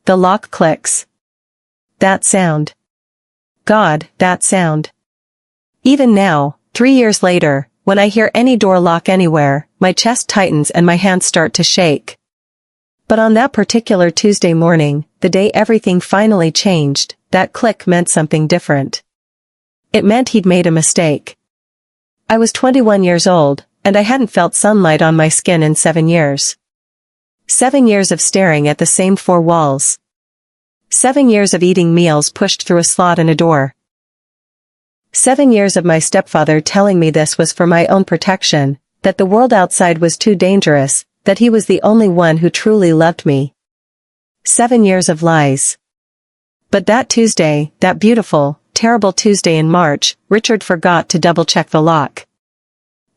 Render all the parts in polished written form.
the lock clicks. That sound. God, that sound. Even now, 3 years later, when I hear any door lock anywhere, my chest tightens and my hands start to shake. But on that particular Tuesday morning, the day everything finally changed, that click meant something different. It meant he'd made a mistake. I was 21 years old, and I hadn't felt sunlight on my skin in 7 years. 7 years of staring at the same 4 walls. 7 years of eating meals pushed through a slot in a door. 7 years of my stepfather telling me this was for my own protection, that the world outside was too dangerous, that he was the only one who truly loved me. 7 years of lies. But that Tuesday, that beautiful, terrible Tuesday in March, Richard forgot to double-check the lock.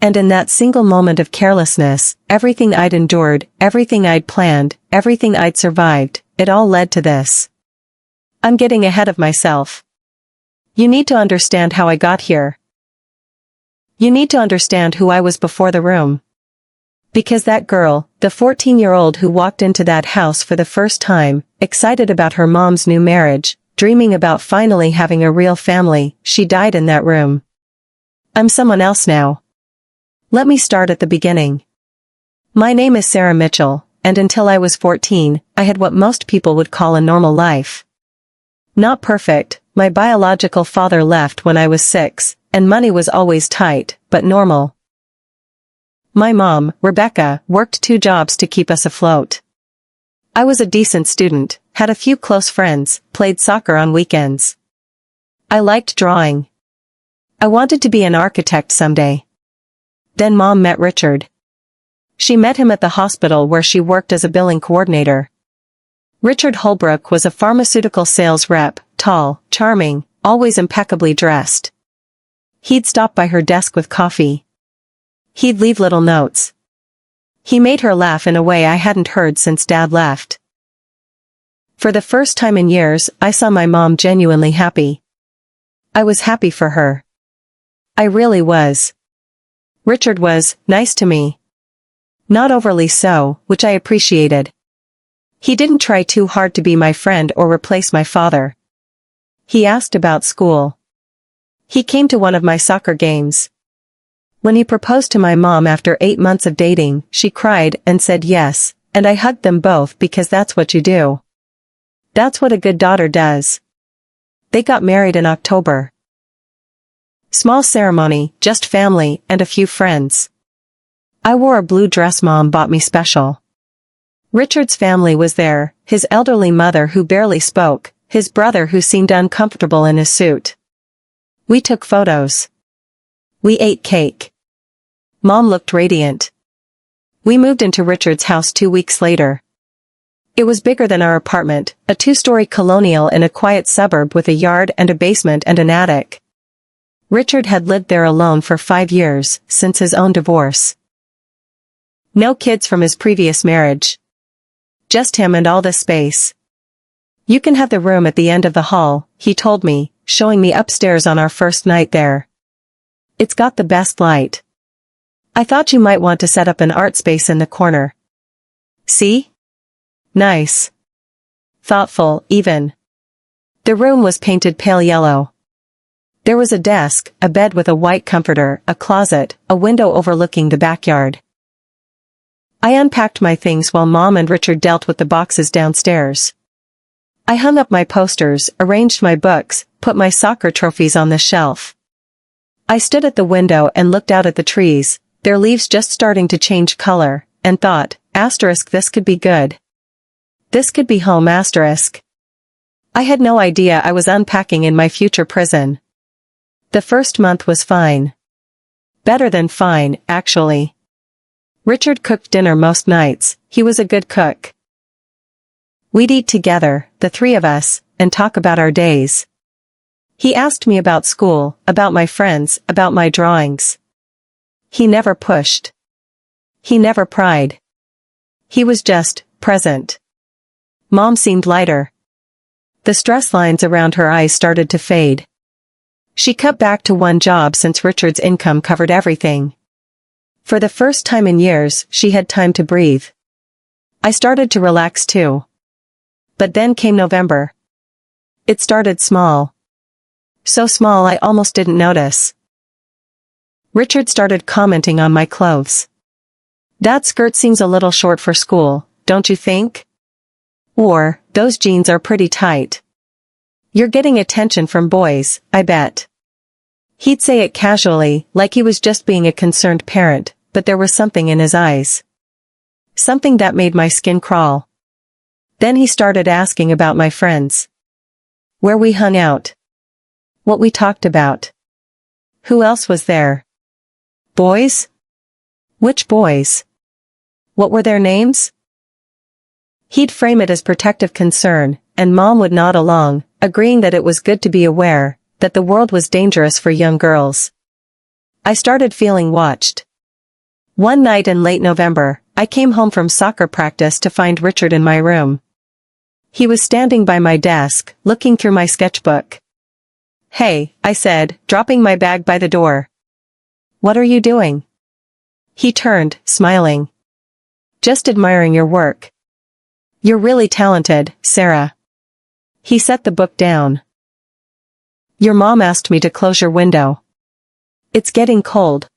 And in that single moment of carelessness, everything I'd endured, everything I'd planned, everything I'd survived, it all led to this. I'm getting ahead of myself. You need to understand how I got here. You need to understand who I was before the room. Because that girl, the 14-year-old who walked into that house for the first time, excited about her mom's new marriage, dreaming about finally having a real family, she died in that room. I'm someone else now. Let me start at the beginning. My name is Sarah Mitchell, and until I was 14, I had what most people would call a normal life. Not perfect, my biological father left when I was 6, and money was always tight, but normal. My mom, Rebecca, worked 2 jobs to keep us afloat. I was a decent student, had a few close friends, played soccer on weekends. I liked drawing. I wanted to be an architect someday. Then Mom met Richard. She met him at the hospital where she worked as a billing coordinator. Richard Holbrook was a pharmaceutical sales rep, tall, charming, always impeccably dressed. He'd stop by her desk with coffee. He'd leave little notes. He made her laugh in a way I hadn't heard since Dad left. For the first time in years, I saw my mom genuinely happy. I was happy for her. I really was. Richard was nice to me. Not overly so, which I appreciated. He didn't try too hard to be my friend or replace my father. He asked about school. He came to one of my soccer games. When he proposed to my mom after 8 months of dating, she cried and said yes, and I hugged them both because that's what you do. That's what a good daughter does. They got married in October. Small ceremony, just family and a few friends. I wore a blue dress Mom bought me special. Richard's family was there, his elderly mother who barely spoke, his brother who seemed uncomfortable in his suit. We took photos. We ate cake. Mom looked radiant. We moved into Richard's house 2 weeks later. It was bigger than our apartment, a 2-story colonial in a quiet suburb with a yard and a basement and an attic. Richard had lived there alone for 5 years, since his own divorce. No kids from his previous marriage. Just him and all this space. You can have the room at the end of the hall, he told me, showing me upstairs on our first night there. It's got the best light. I thought you might want to set up an art space in the corner. See? Nice. Thoughtful, even. The room was painted pale yellow. There was a desk, a bed with a white comforter, a closet, a window overlooking the backyard. I unpacked my things while Mom and Richard dealt with the boxes downstairs. I hung up my posters, arranged my books, put my soccer trophies on the shelf. I stood at the window and looked out at the trees, their leaves just starting to change color, and thought, asterisk, this could be good. This could be home, asterisk. I had no idea I was unpacking in my future prison. The first month was fine. Better than fine, actually. Richard cooked dinner most nights, he was a good cook. We'd eat together, the 3 of us, and talk about our days. He asked me about school, about my friends, about my drawings. He never pushed. He never pried. He was just present. Mom seemed lighter. The stress lines around her eyes started to fade. She cut back to 1 job since Richard's income covered everything. For the first time in years, she had time to breathe. I started to relax too. But then came November. It started small. So small I almost didn't notice. Richard started commenting on my clothes. "That skirt seems a little short for school, don't you think?" Or, "Those jeans are pretty tight. You're getting attention from boys, I bet." He'd say it casually, like he was just being a concerned parent, but there was something in his eyes. Something that made my skin crawl. Then he started asking about my friends. Where we hung out. What we talked about. Who else was there? Boys? Which boys? What were their names? He'd frame it as protective concern, and Mom would nod along, agreeing that it was good to be aware that the world was dangerous for young girls. I started feeling watched. One night in late November, I came home from soccer practice to find Richard in my room. He was standing by my desk, looking through my sketchbook. "Hey," I said, dropping my bag by the door. "What are you doing?" He turned, smiling. "Just admiring your work. You're really talented, Sarah." He set the book down. "Your mom asked me to close your window. It's getting cold."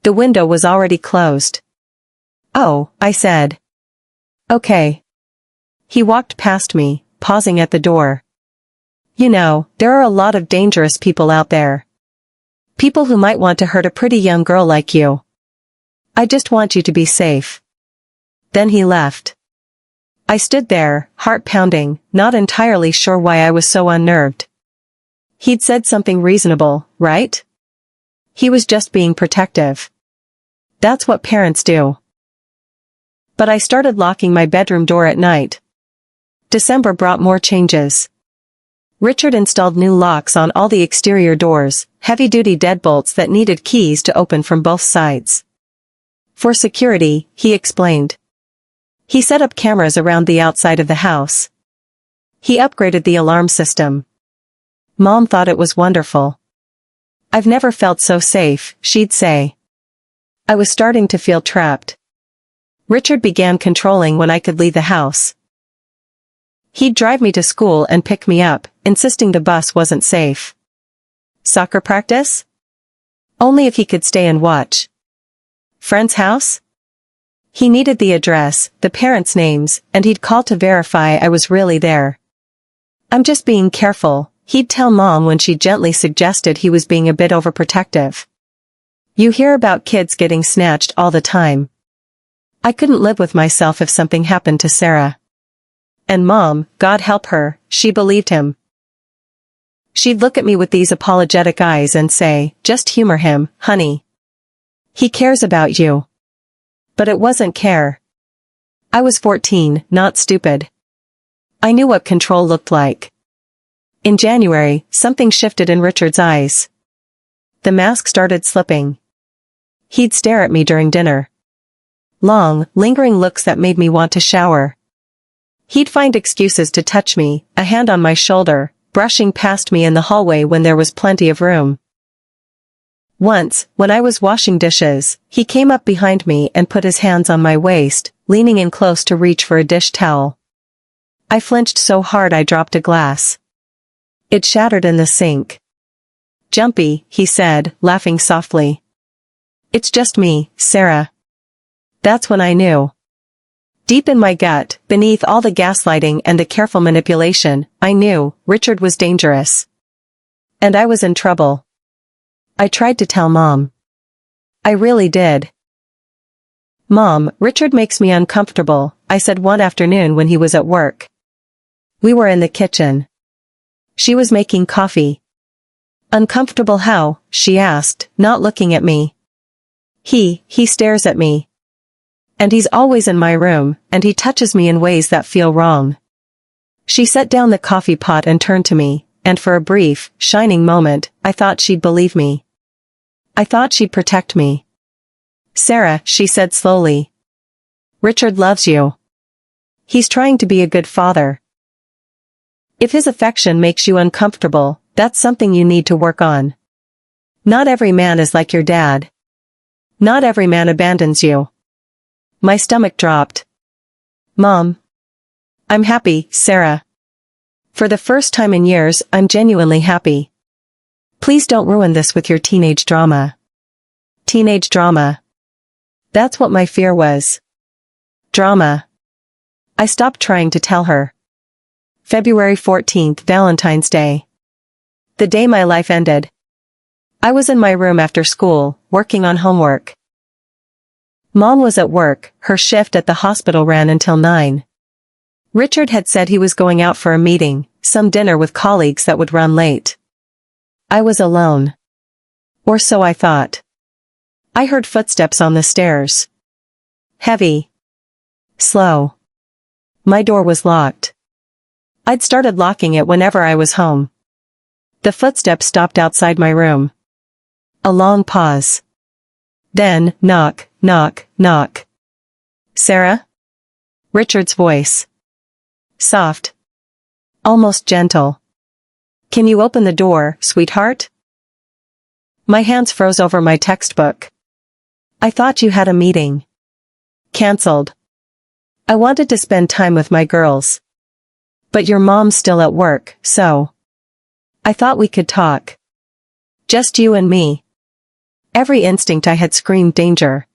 The window was already closed. "Oh," I said. "Okay." He walked past me, pausing at the door. "You know, there are a lot of dangerous people out there. People who might want to hurt a pretty young girl like you. I just want you to be safe." Then he left. I stood there, heart pounding, not entirely sure why I was so unnerved. He'd said something reasonable, right? He was just being protective. That's what parents do. But I started locking my bedroom door at night. December brought more changes. Richard installed new locks on all the exterior doors, heavy-duty deadbolts that needed keys to open from both sides. For security, he explained. He set up cameras around the outside of the house. He upgraded the alarm system. Mom thought it was wonderful. "I've never felt so safe," she'd say. I was starting to feel trapped. Richard began controlling when I could leave the house. He'd drive me to school and pick me up, insisting the bus wasn't safe. Soccer practice? Only if he could stay and watch. Friend's house? He needed the address, the parents' names, and he'd call to verify I was really there. "I'm just being careful," he'd tell Mom when she gently suggested he was being a bit overprotective. "You hear about kids getting snatched all the time." I couldn't live with myself if something happened to Sarah. And Mom, God help her, she believed him. She'd look at me with these apologetic eyes and say, "Just humor him, honey. He cares about you." But it wasn't care. I was 14, not stupid. I knew what control looked like. In January, something shifted in Richard's eyes. The mask started slipping. He'd stare at me during dinner. Long, lingering looks that made me want to shower. He'd find excuses to touch me, a hand on my shoulder, brushing past me in the hallway when there was plenty of room. Once, when I was washing dishes, he came up behind me and put his hands on my waist, leaning in close to reach for a dish towel. I flinched so hard I dropped a glass. It shattered in the sink. "Jumpy," he said, laughing softly. "It's just me, Sarah." That's when I knew. Deep in my gut, beneath all the gaslighting and the careful manipulation, I knew Richard was dangerous. And I was in trouble. I tried to tell Mom. I really did. "Mom, Richard makes me uncomfortable," I said one afternoon when he was at work. We were in the kitchen. She was making coffee. "Uncomfortable how?" she asked, not looking at me. He stares at me. And he's always in my room, and he touches me in ways that feel wrong." She set down the coffee pot and turned to me, and for a brief, shining moment, I thought she'd believe me. I thought she'd protect me. "Sarah," she said slowly. "Richard loves you. He's trying to be a good father. If his affection makes you uncomfortable, that's something you need to work on. Not every man is like your dad. Not every man abandons you." My stomach dropped. "Mom. I'm happy, Sarah. For the first time in years, I'm genuinely happy. Please don't ruin this with your teenage drama. Teenage drama. That's what my fear was. Drama. I stopped trying to tell her. February 14th, Valentine's Day. The day my life ended. I was in my room after school, working on homework. Mom was at work, her shift at the hospital ran until 9. Richard had said he was going out for a meeting, some dinner with colleagues that would run late. I was alone. Or so I thought. I heard footsteps on the stairs. Heavy. Slow. My door was locked. I'd started locking it whenever I was home. The footsteps stopped outside my room. A long pause. Then, knock, knock, knock. Sarah? Richard's voice. Soft. Almost gentle. Can you open the door, sweetheart? My hands froze over my textbook. I thought you had a meeting. Cancelled. I wanted to spend time with my girls. But your mom's still at work, so. I thought we could talk. Just you and me. Every instinct I had screamed danger.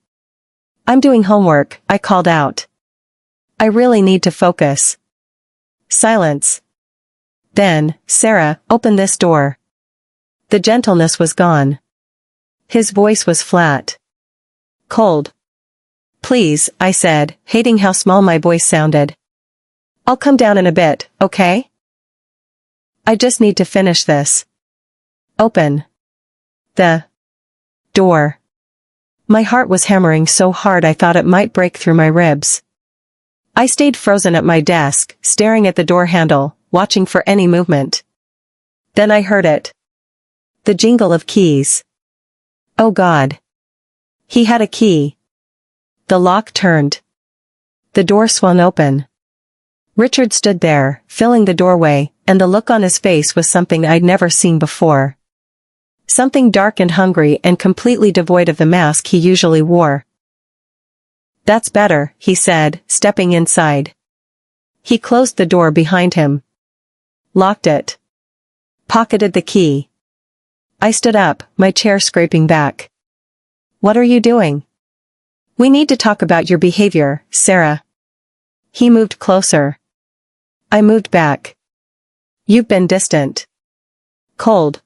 I'm doing homework, I called out. I really need to focus. Silence. Then, Sarah, open this door. The gentleness was gone. His voice was flat. Cold. Please, I said, hating how small my voice sounded. I'll come down in a bit, okay? I just need to finish this. Open. The door. My heart was hammering so hard I thought it might break through my ribs. I stayed frozen at my desk, staring at the door handle, watching for any movement. Then I heard it. The jingle of keys. Oh God. He had a key. The lock turned. The door swung open. Richard stood there, filling the doorway, and the look on his face was something I'd never seen before. Something dark and hungry and completely devoid of the mask he usually wore. That's better, he said, stepping inside. He closed the door behind him. Locked it. Pocketed the key. I stood up, my chair scraping back. What are you doing? We need to talk about your behavior, Sarah. He moved closer. I moved back. You've been distant. Cold.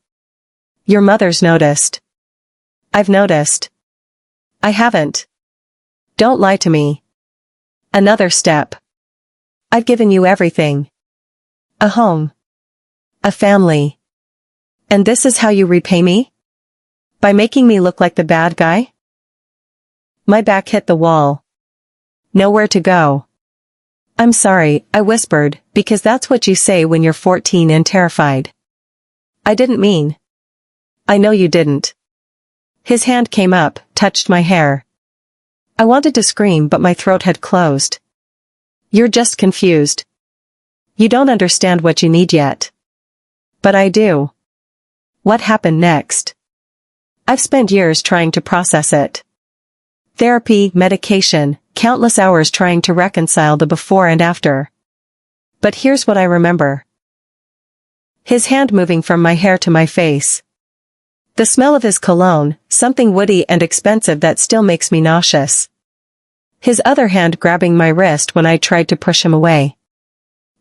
Your mother's noticed. I've noticed. I haven't. Don't lie to me. Another step. I've given you everything. A home. A family. And this is how you repay me? By making me look like the bad guy? My back hit the wall. Nowhere to go. I'm sorry, I whispered, because that's what you say when you're 14 and terrified. I didn't mean. I know you didn't. His hand came up, touched my hair. I wanted to scream but my throat had closed. You're just confused. You don't understand what you need yet. But I do. What happened next? I've spent years trying to process it. Therapy, medication, countless hours trying to reconcile the before and after. But here's what I remember. His hand moving from my hair to my face. The smell of his cologne, something woody and expensive that still makes me nauseous. His other hand grabbing my wrist when I tried to push him away.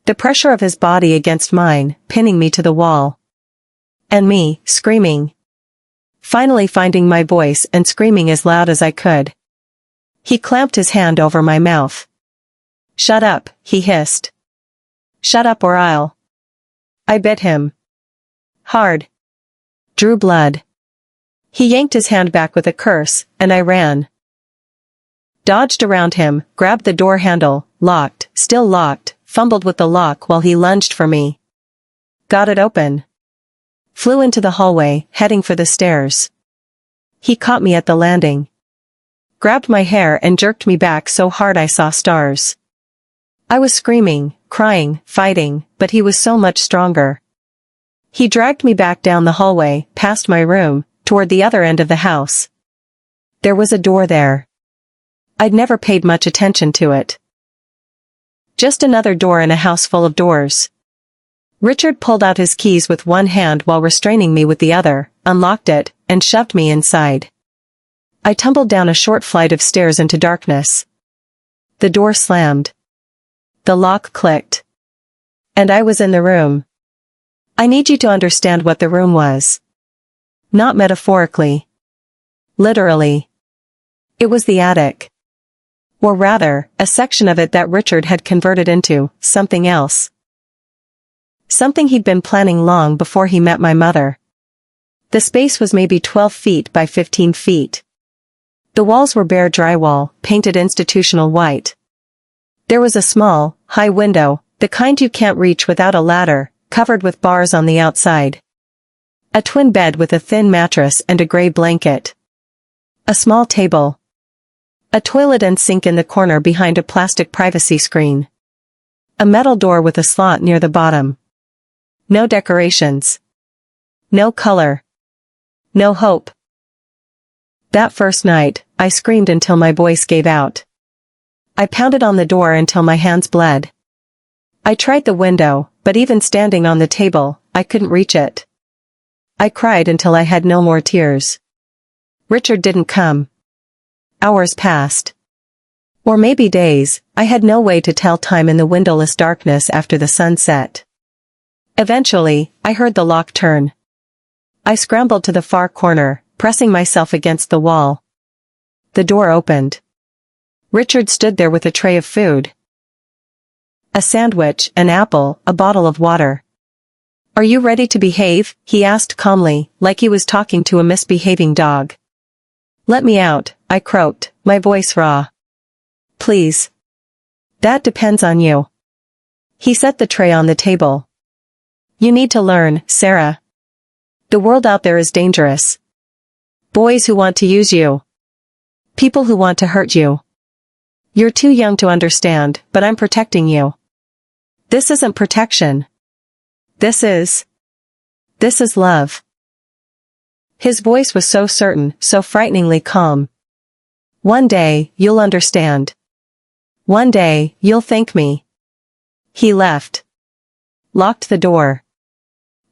The pressure of his body against mine, pinning me to the wall. And me, screaming. Finally finding my voice and screaming as loud as I could. He clamped his hand over my mouth. Shut up, he hissed. Shut up or I'll. I bit him. Hard. Drew blood. He yanked his hand back with a curse, and I ran. Dodged around him, grabbed the door handle, locked, still locked, fumbled with the lock while he lunged for me. Got it open. Flew into the hallway, heading for the stairs. He caught me at the landing. Grabbed my hair and jerked me back so hard I saw stars. I was screaming, crying, fighting, but he was so much stronger. He dragged me back down the hallway, past my room, toward the other end of the house. There was a door there. I'd never paid much attention to it. Just another door in a house full of doors. Richard pulled out his keys with one hand while restraining me with the other, unlocked it, and shoved me inside. I tumbled down a short flight of stairs into darkness. The door slammed. The lock clicked. And I was in the room. I need you to understand what the room was. Not metaphorically. Literally. It was the attic. Or rather, a section of it that Richard had converted into something else. Something he'd been planning long before he met my mother. The space was maybe 12 feet by 15 feet. The walls were bare drywall, painted institutional white. There was a small, high window, the kind you can't reach without a ladder, covered with bars on the outside. A twin bed with a thin mattress and a gray blanket. A small table. A toilet and sink in the corner behind a plastic privacy screen. A metal door with a slot near the bottom. No decorations. No color. No hope. That first night, I screamed until my voice gave out. I pounded on the door until my hands bled. I tried the window, but even standing on the table, I couldn't reach it. I cried until I had no more tears. Richard didn't come. Hours passed. Or maybe days, I had no way to tell time in the windowless darkness after the sun set. Eventually, I heard the lock turn. I scrambled to the far corner, pressing myself against the wall. The door opened. Richard stood there with a tray of food. A sandwich, an apple, a bottle of water. "Are you ready to behave?" he asked calmly, like he was talking to a misbehaving dog. "Let me out," I croaked, my voice raw. "Please." "That depends on you." He set the tray on the table. "You need to learn, Sarah. The world out there is dangerous. Boys who want to use you. People who want to hurt you. You're too young to understand, but I'm protecting you. This isn't protection. This is love." His voice was so certain, so frighteningly calm. "One day, you'll understand. One day, you'll thank me." He left. Locked the door.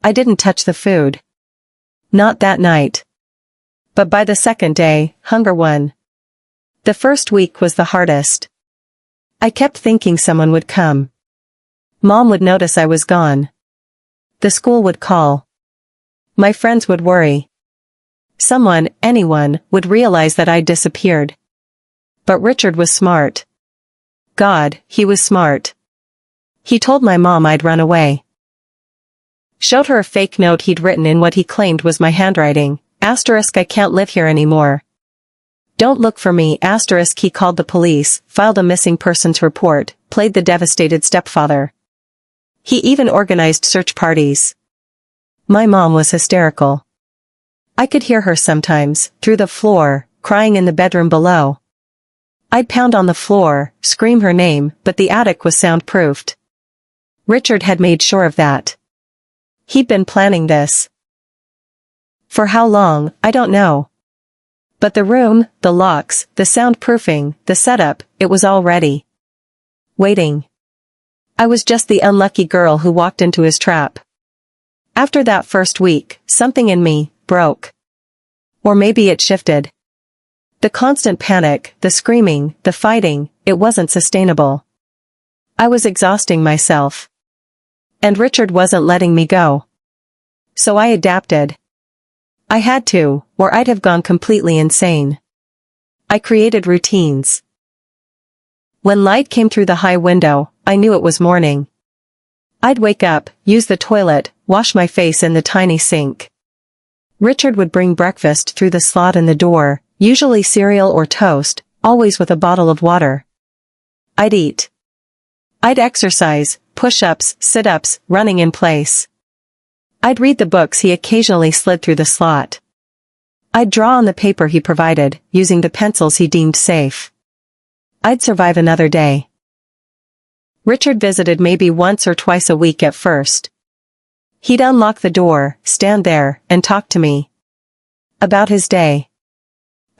I didn't touch the food. Not that night. But by the second day, hunger won. The first week was the hardest. I kept thinking someone would come. Mom would notice I was gone. The school would call. My friends would worry. Someone, anyone, would realize that I'd disappeared. But Richard was smart. God, he was smart. He told my mom I'd run away. Showed her a fake note he'd written in what he claimed was my handwriting. Asterisk, I can't live here anymore. Don't look for me. Asterisk, he called the police, filed a missing persons report, played the devastated stepfather. He even organized search parties. My mom was hysterical. I could hear her sometimes, through the floor, crying in the bedroom below. I'd pound on the floor, scream her name, but the attic was soundproofed. Richard had made sure of that. He'd been planning this. For how long, I don't know. But the room, the locks, the soundproofing, the setup, it was all ready. Waiting. I was just the unlucky girl who walked into his trap. After that first week, something in me broke. Or maybe it shifted. The constant panic, the screaming, the fighting, it wasn't sustainable. I was exhausting myself. And Richard wasn't letting me go. So I adapted. I had to, or I'd have gone completely insane. I created routines. When light came through the high window, I knew it was morning. I'd wake up, use the toilet, wash my face in the tiny sink. Richard would bring breakfast through the slot in the door, usually cereal or toast, always with a bottle of water. I'd eat. I'd exercise, push-ups, sit-ups, running in place. I'd read the books he occasionally slid through the slot. I'd draw on the paper he provided, using the pencils he deemed safe. I'd survive another day. Richard visited maybe once or twice a week at first. He'd unlock the door, stand there, and talk to me. About his day.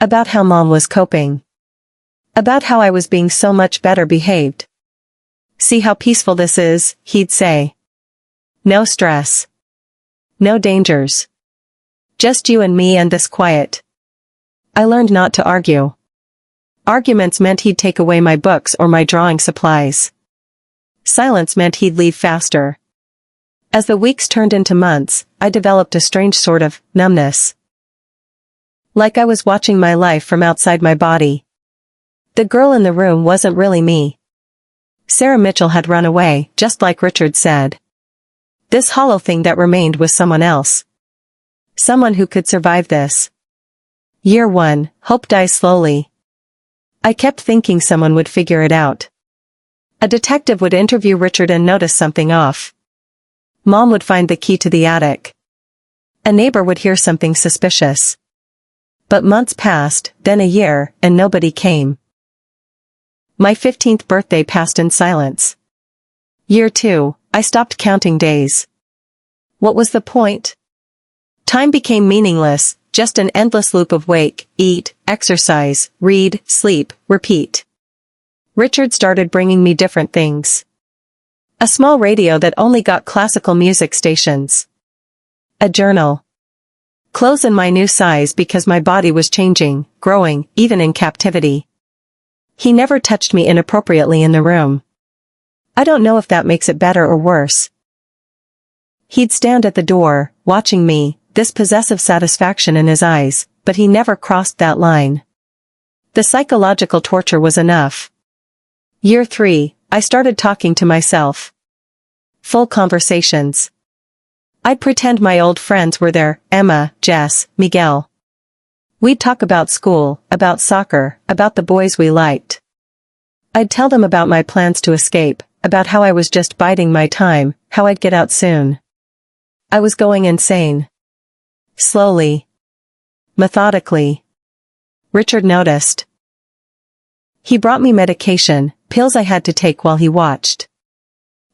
About how Mom was coping. About how I was being so much better behaved. See how peaceful this is, he'd say. No stress. No dangers. Just you and me and this quiet. I learned not to argue. Arguments meant he'd take away my books or my drawing supplies. Silence meant he'd leave faster. As the weeks turned into months, I developed a strange sort of numbness. Like I was watching my life from outside my body. The girl in the room wasn't really me. Sarah Mitchell had run away, just like Richard said. This hollow thing that remained was someone else. Someone who could survive this. Year 1, hope dies slowly. I kept thinking someone would figure it out. A detective would interview Richard and notice something off. Mom would find the key to the attic. A neighbor would hear something suspicious. But months passed, then a year, and nobody came. My 15th birthday passed in silence. Year 2, I stopped counting days. What was the point? Time became meaningless, just an endless loop of wake, eat, exercise, read, sleep, repeat. Richard started bringing me different things. A small radio that only got classical music stations. A journal. Clothes in my new size because my body was changing, growing, even in captivity. He never touched me inappropriately in the room. I don't know if that makes it better or worse. He'd stand at the door, watching me, this possessive satisfaction in his eyes, but he never crossed that line. The psychological torture was enough. Year 3, I started talking to myself. Full conversations. I'd pretend my old friends were there, Emma, Jess, Miguel. We'd talk about school, about soccer, about the boys we liked. I'd tell them about my plans to escape, about how I was just biding my time, how I'd get out soon. I was going insane. Slowly. Methodically. Richard noticed. He brought me medication, pills I had to take while he watched.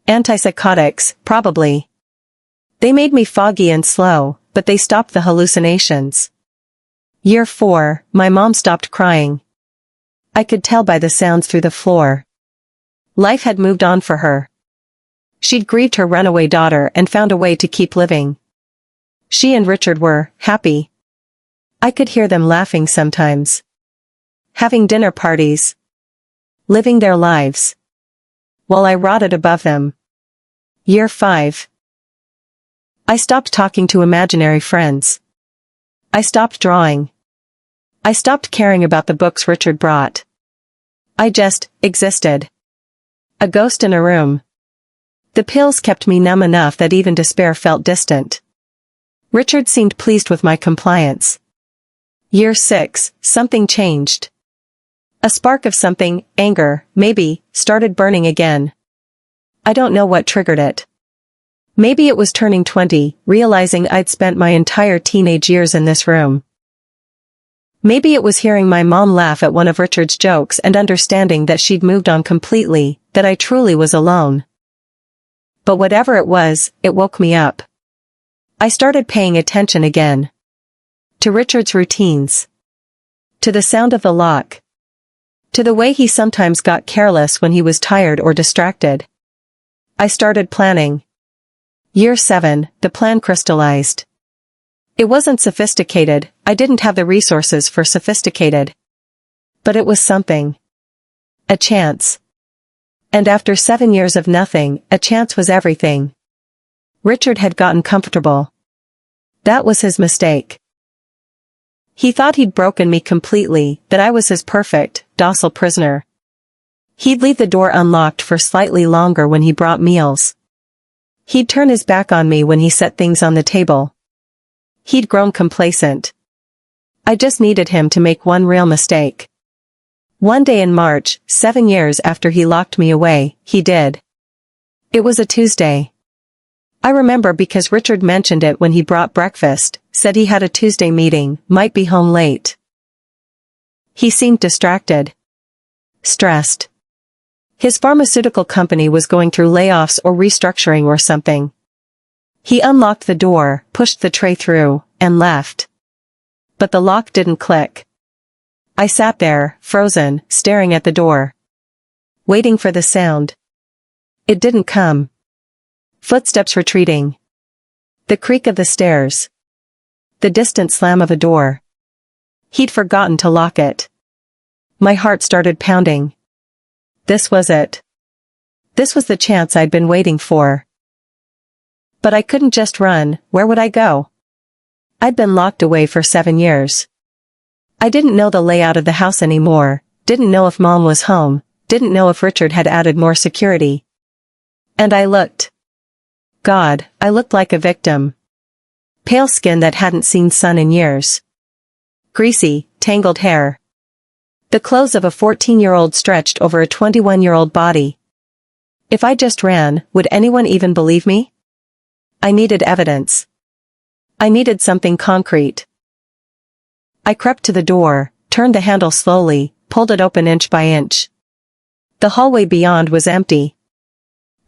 Antipsychotics, probably. They made me foggy and slow, but they stopped the hallucinations. Year 4, my mom stopped crying. I could tell by the sounds through the floor. Life had moved on for her. She'd grieved her runaway daughter and found a way to keep living. She and Richard were happy. I could hear them laughing sometimes. Having dinner parties. Living their lives. While I rotted above them. Year 5. I stopped talking to imaginary friends. I stopped drawing. I stopped caring about the books Richard brought. I just existed. A ghost in a room. The pills kept me numb enough that even despair felt distant. Richard seemed pleased with my compliance. Year 6, something changed. A spark of something, anger, maybe, started burning again. I don't know what triggered it. Maybe it was turning 20, realizing I'd spent my entire teenage years in this room. Maybe it was hearing my mom laugh at one of Richard's jokes and understanding that she'd moved on completely, that I truly was alone. But whatever it was, it woke me up. I started paying attention again. To Richard's routines. To the sound of the lock. To the way he sometimes got careless when he was tired or distracted. I started planning. Year 7, the plan crystallized. It wasn't sophisticated, I didn't have the resources for sophisticated. But it was something. A chance. And after 7 years of nothing, a chance was everything. Richard had gotten comfortable. That was his mistake. He thought he'd broken me completely, that I was his perfect, docile prisoner. He'd leave the door unlocked for slightly longer when he brought meals. He'd turn his back on me when he set things on the table. He'd grown complacent. I just needed him to make one real mistake. One day in March, 7 years after he locked me away, he did. It was a Tuesday. I remember because Richard mentioned it when he brought breakfast, said he had a Tuesday meeting, might be home late. He seemed distracted. Stressed. His pharmaceutical company was going through layoffs or restructuring or something. He unlocked the door, pushed the tray through, and left. But the lock didn't click. I sat there, frozen, staring at the door. Waiting for the sound. It didn't come. Footsteps retreating. The creak of the stairs. The distant slam of a door. He'd forgotten to lock it. My heart started pounding. This was it. This was the chance I'd been waiting for. But I couldn't just run. Where would I go? I'd been locked away for 7 years. I didn't know the layout of the house anymore, didn't know if Mom was home, didn't know if Richard had added more security. And I looked. God, I looked like a victim. Pale skin that hadn't seen sun in years. Greasy, tangled hair. The clothes of a 14-year-old stretched over a 21-year-old body. If I just ran, would anyone even believe me? I needed evidence. I needed something concrete. I crept to the door, turned the handle slowly, pulled it open inch by inch. The hallway beyond was empty.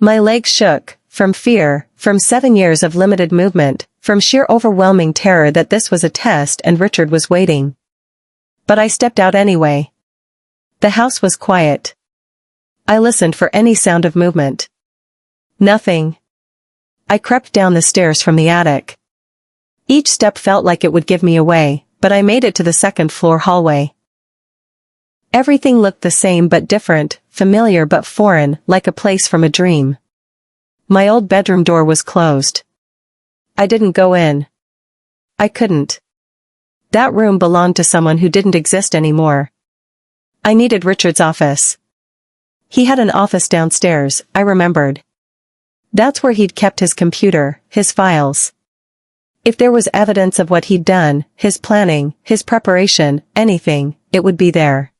My legs shook, from fear, from 7 years of limited movement, from sheer overwhelming terror that this was a test and Richard was waiting. But I stepped out anyway. The house was quiet. I listened for any sound of movement. Nothing. I crept down the stairs from the attic. Each step felt like it would give me away, but I made it to the second-floor hallway. Everything looked the same but different, familiar but foreign, like a place from a dream. My old bedroom door was closed. I didn't go in. I couldn't. That room belonged to someone who didn't exist anymore. I needed Richard's office. He had an office downstairs, I remembered. That's where he'd kept his computer, his files. If there was evidence of what he'd done, his planning, his preparation, anything, it would be there.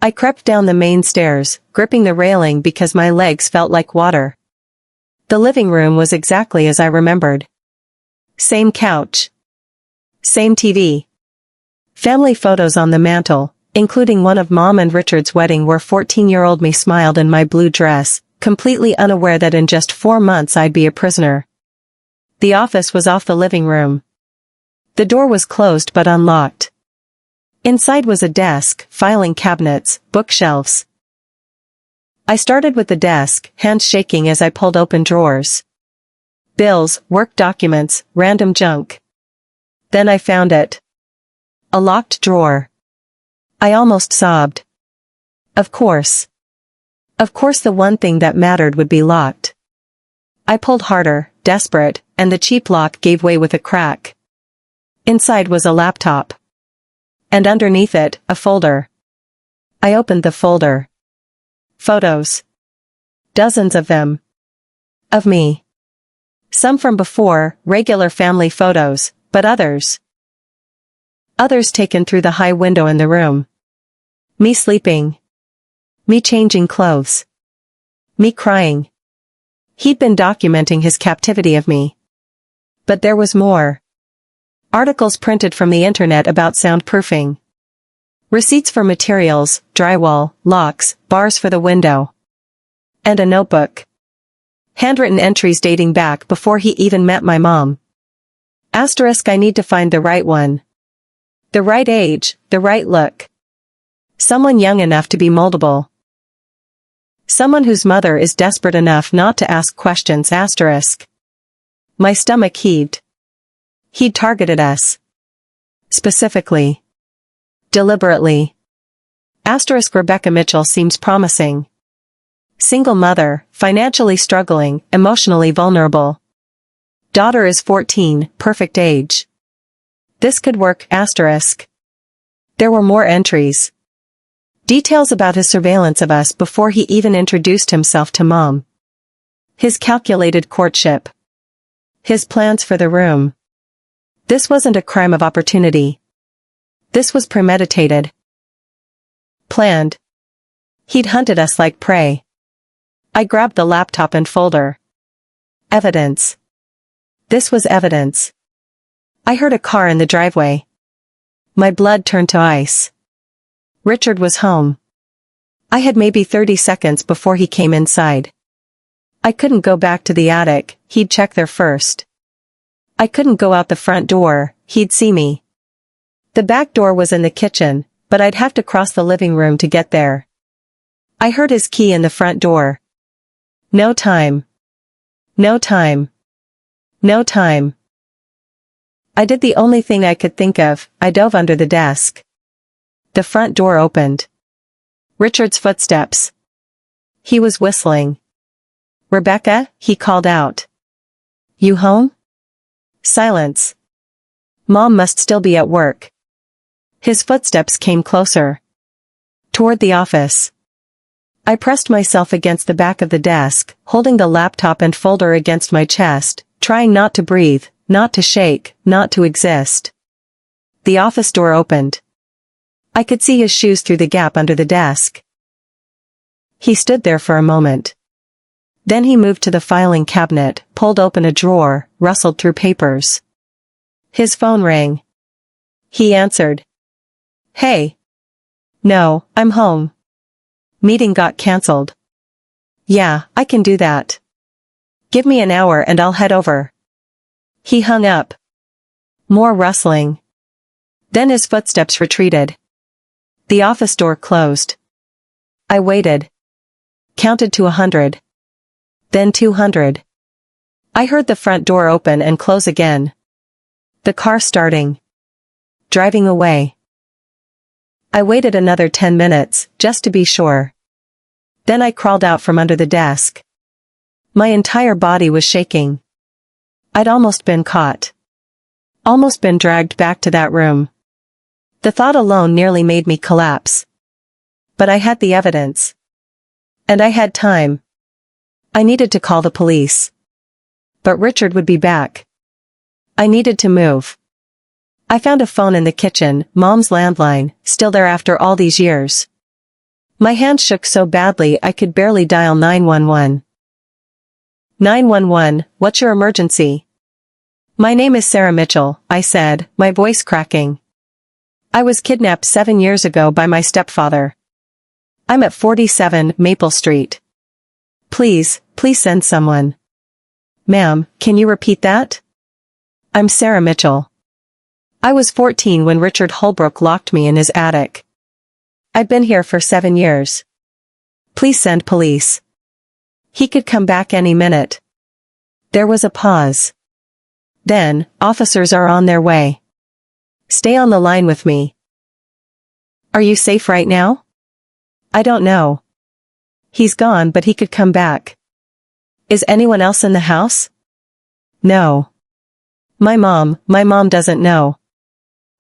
I crept down the main stairs, gripping the railing because my legs felt like water. The living room was exactly as I remembered. Same couch. Same TV. Family photos on the mantel, including one of Mom and Richard's wedding where 14-year-old me smiled in my blue dress, completely unaware that in just 4 months I'd be a prisoner. The office was off the living room. The door was closed but unlocked. Inside was a desk, filing cabinets, bookshelves. I started with the desk, hands shaking as I pulled open drawers. Bills, work documents, random junk. Then I found it. A locked drawer. I almost sobbed. Of course. Of course the one thing that mattered would be locked. I pulled harder, desperate, and the cheap lock gave way with a crack. Inside was a laptop. And underneath it, a folder. I opened the folder. Photos. Dozens of them. Of me. Some from before, regular family photos, but others. Others taken through the high window in the room. Me sleeping. Me changing clothes. Me crying. He'd been documenting his captivity of me. But there was more. Articles printed from the internet about soundproofing. Receipts for materials, drywall, locks, bars for the window. And a notebook. Handwritten entries dating back before he even met my mom. Asterisk I need to find the right one. The right age, the right look. Someone young enough to be moldable. Someone whose mother is desperate enough not to ask questions asterisk. My stomach heaved. He'd targeted us. Specifically. Deliberately. Asterisk Rebecca Mitchell seems promising. Single mother, financially struggling, emotionally vulnerable. Daughter is 14, perfect age. This could work asterisk. There were more entries. Details about his surveillance of us before he even introduced himself to Mom. His calculated courtship. His plans for the room. This wasn't a crime of opportunity. This was premeditated. Planned. He'd hunted us like prey. I grabbed the laptop and folder. Evidence. This was evidence. I heard a car in the driveway. My blood turned to ice. Richard was home. I had maybe 30 seconds before he came inside. I couldn't go back to the attic, he'd check there first. I couldn't go out the front door, he'd see me. The back door was in the kitchen, but I'd have to cross the living room to get there. I heard his key in the front door. No time. No time. No time. I did the only thing I could think of. I dove under the desk. The front door opened. Richard's footsteps. He was whistling. Rebecca, he called out. You home? Silence. Mom must still be at work. His footsteps came closer. Toward the office. I pressed myself against the back of the desk, holding the laptop and folder against my chest, trying not to breathe, not to shake, not to exist. The office door opened. I could see his shoes through the gap under the desk. He stood there for a moment. Then he moved to the filing cabinet, pulled open a drawer, rustled through papers. His phone rang. He answered. Hey. No, I'm home. Meeting got cancelled. Yeah, I can do that. Give me an hour and I'll head over. He hung up. More rustling. Then his footsteps retreated. The office door closed. I waited. Counted to 100. Then 200. I heard the front door open and close again. The car starting. Driving away. I waited another 10 minutes, just to be sure. Then I crawled out from under the desk. My entire body was shaking. I'd almost been caught. Almost been dragged back to that room. The thought alone nearly made me collapse. But I had the evidence. And I had time. I needed to call the police. But Richard would be back. I needed to move. I found a phone in the kitchen, Mom's landline, still there after all these years. My hand shook so badly I could barely dial 911. 911, what's your emergency? My name is Sarah Mitchell, I said, my voice cracking. I was kidnapped 7 years ago by my stepfather. I'm at 47 Maple Street. Please send someone. Ma'am, can you repeat that? I'm Sarah Mitchell. I was 14 when Richard Holbrook locked me in his attic. I've been here for 7 years. Please send police. He could come back any minute. There was a pause. Then, officers are on their way. Stay on the line with me. Are you safe right now? I don't know. He's gone, but he could come back. Is anyone else in the house? No. My mom doesn't know.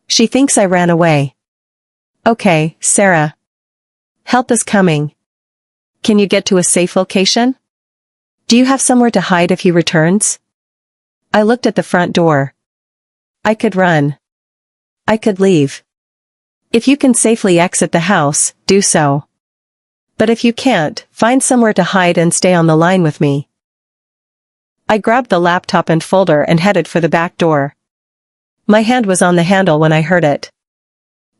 She thinks I ran away. Okay, Sarah. Help is coming. Can you get to a safe location? Do you have somewhere to hide if he returns? I looked at the front door. I could run. I could leave. If you can safely exit the house, do so. But if you can't, find somewhere to hide and stay on the line with me. I grabbed the laptop and folder and headed for the back door. My hand was on the handle when I heard it.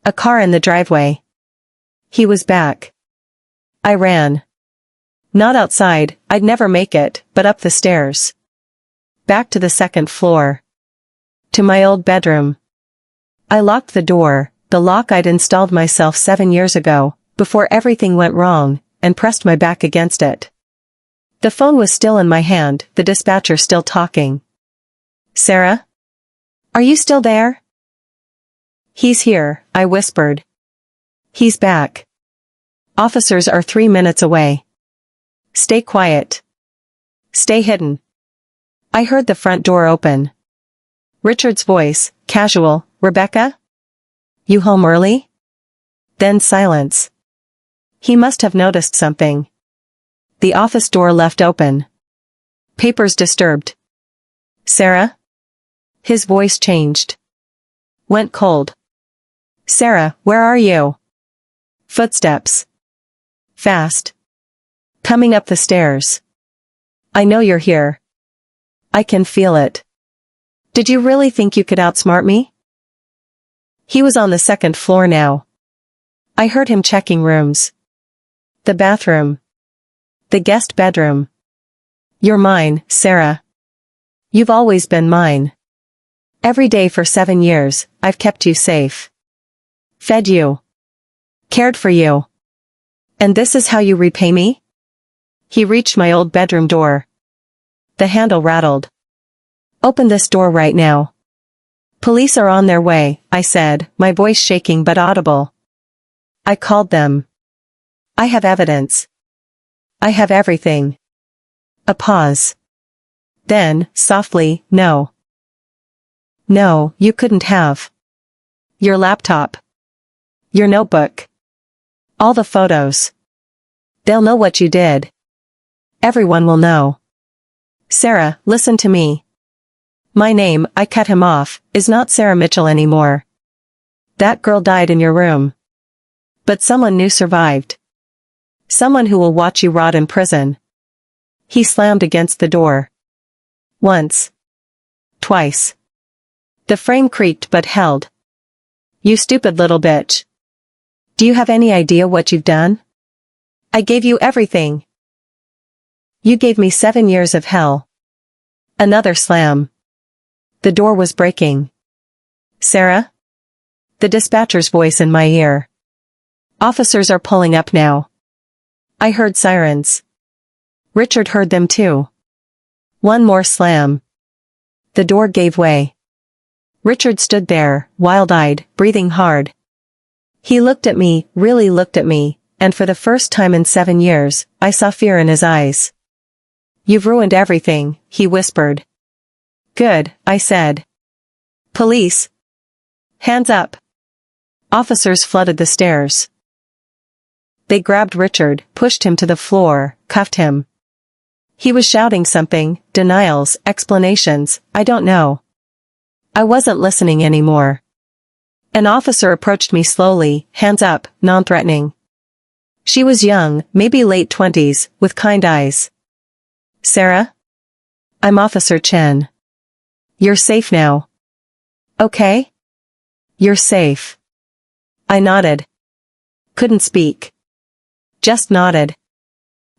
A car in the driveway. He was back. I ran. Not outside, I'd never make it, but up the stairs. Back to the second floor. To my old bedroom. I locked the door, the lock I'd installed myself 7 years ago, before everything went wrong, and pressed my back against it. The phone was still in my hand, the dispatcher still talking. Sarah? Are you still there? He's here, I whispered. He's back. Officers are 3 minutes away. Stay quiet. Stay hidden. I heard the front door open. Richard's voice, casual, Rebecca? You home early? Then silence. He must have noticed something. The office door left open. Papers disturbed. Sarah? His voice changed. Went cold. Sarah, where are you? Footsteps. Fast. Coming up the stairs. I know you're here. I can feel it. Did you really think you could outsmart me? He was on the second floor now. I heard him checking rooms. The bathroom. The guest bedroom. You're mine, Sarah. You've always been mine. Every day for 7 years, I've kept you safe. Fed you. Cared for you. And this is how you repay me? He reached my old bedroom door. The handle rattled. Open this door right now. Police are on their way, I said, my voice shaking but audible. I called them. I have evidence. I have everything. A pause. Then, softly, no. No, you couldn't have. Your laptop. Your notebook. All the photos. They'll know what you did. Everyone will know. Sarah, listen to me. My name, I cut him off, is not Sarah Mitchell anymore. That girl died in your room. But someone new survived. Someone who will watch you rot in prison. He slammed against the door. Once. Twice. The frame creaked but held. You stupid little bitch. Do you have any idea what you've done? I gave you everything. You gave me 7 years of hell. Another slam. The door was breaking. Sarah? The dispatcher's voice in my ear. Officers are pulling up now. I heard sirens. Richard heard them too. One more slam. The door gave way. Richard stood there, wild-eyed, breathing hard. He looked at me, really looked at me, and for the first time in 7 years, I saw fear in his eyes. You've ruined everything, he whispered. Good, I said. Police. Hands up. Officers flooded the stairs. They grabbed Richard, pushed him to the floor, cuffed him. He was shouting something, denials, explanations, I don't know. I wasn't listening anymore. An officer approached me slowly, hands up, non-threatening. She was young, maybe late 20s, with kind eyes. Sarah? I'm Officer Chen. You're safe now. Okay? You're safe. I nodded. Couldn't speak. Just nodded.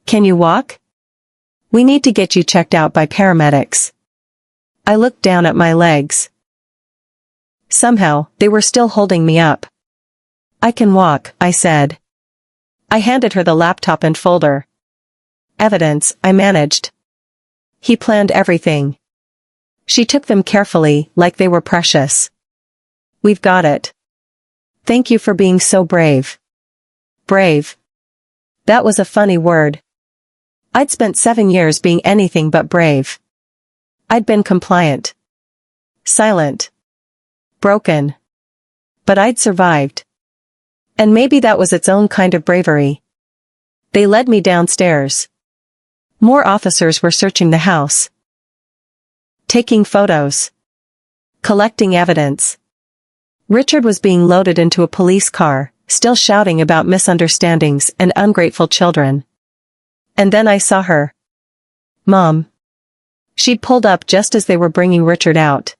Can you walk? We need to get you checked out by paramedics. I looked down at my legs. Somehow, they were still holding me up. I can walk, I said. I handed her the laptop and folder. Evidence, I managed. He planned everything. She took them carefully, like they were precious. We've got it. Thank you for being so brave. Brave. That was a funny word. I'd spent 7 years being anything but brave. I'd been compliant. Silent. Broken. But I'd survived. And maybe that was its own kind of bravery. They led me downstairs. More officers were searching the house. Taking photos. Collecting evidence. Richard was being loaded into a police car, still shouting about misunderstandings and ungrateful children. And then I saw her. Mom. She'd pulled up just as they were bringing Richard out.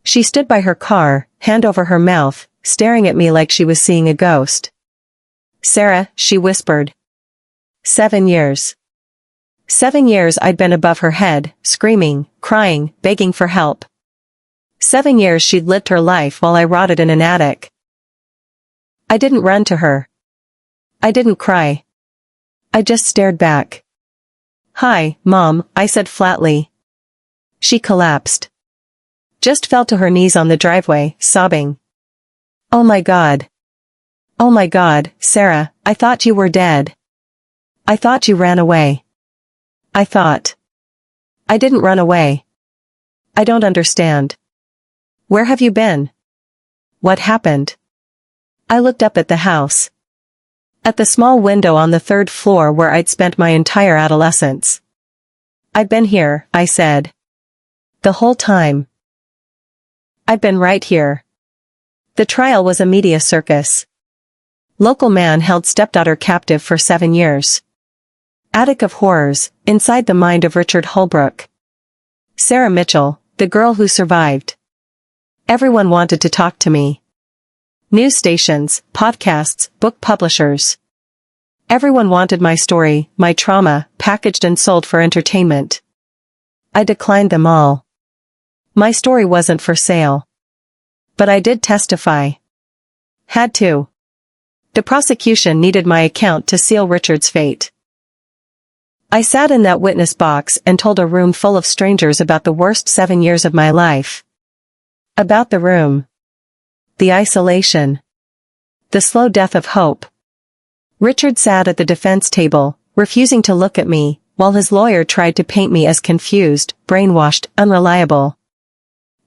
She stood by her car, hand over her mouth, staring at me like she was seeing a ghost. Sarah, she whispered. 7 years. 7 years I'd been above her head, screaming, crying, begging for help. 7 years she'd lived her life while I rotted in an attic. I didn't run to her. I didn't cry. I just stared back. Hi, Mom, I said flatly. She collapsed. Just fell to her knees on the driveway, sobbing. Oh my God. Oh my God, Sarah, I thought you were dead. I thought you ran away. I thought. I didn't run away. I don't understand. Where have you been? What happened? I looked up at the house. At the small window on the 3rd floor where I'd spent my entire adolescence. I've been here, I said. The whole time. I've been right here. The trial was a media circus. Local man held stepdaughter captive for 7 years. Attic of horrors, inside the mind of Richard Holbrook. Sarah Mitchell, the girl who survived. Everyone wanted to talk to me. News stations, podcasts, book publishers. Everyone wanted my story, my trauma, packaged and sold for entertainment. I declined them all. My story wasn't for sale. But I did testify. Had to. The prosecution needed my account to seal Richard's fate. I sat in that witness box and told a room full of strangers about the worst 7 years of my life. About the room. The isolation. The slow death of hope. Richard sat at the defense table, refusing to look at me, while his lawyer tried to paint me as confused, brainwashed, unreliable.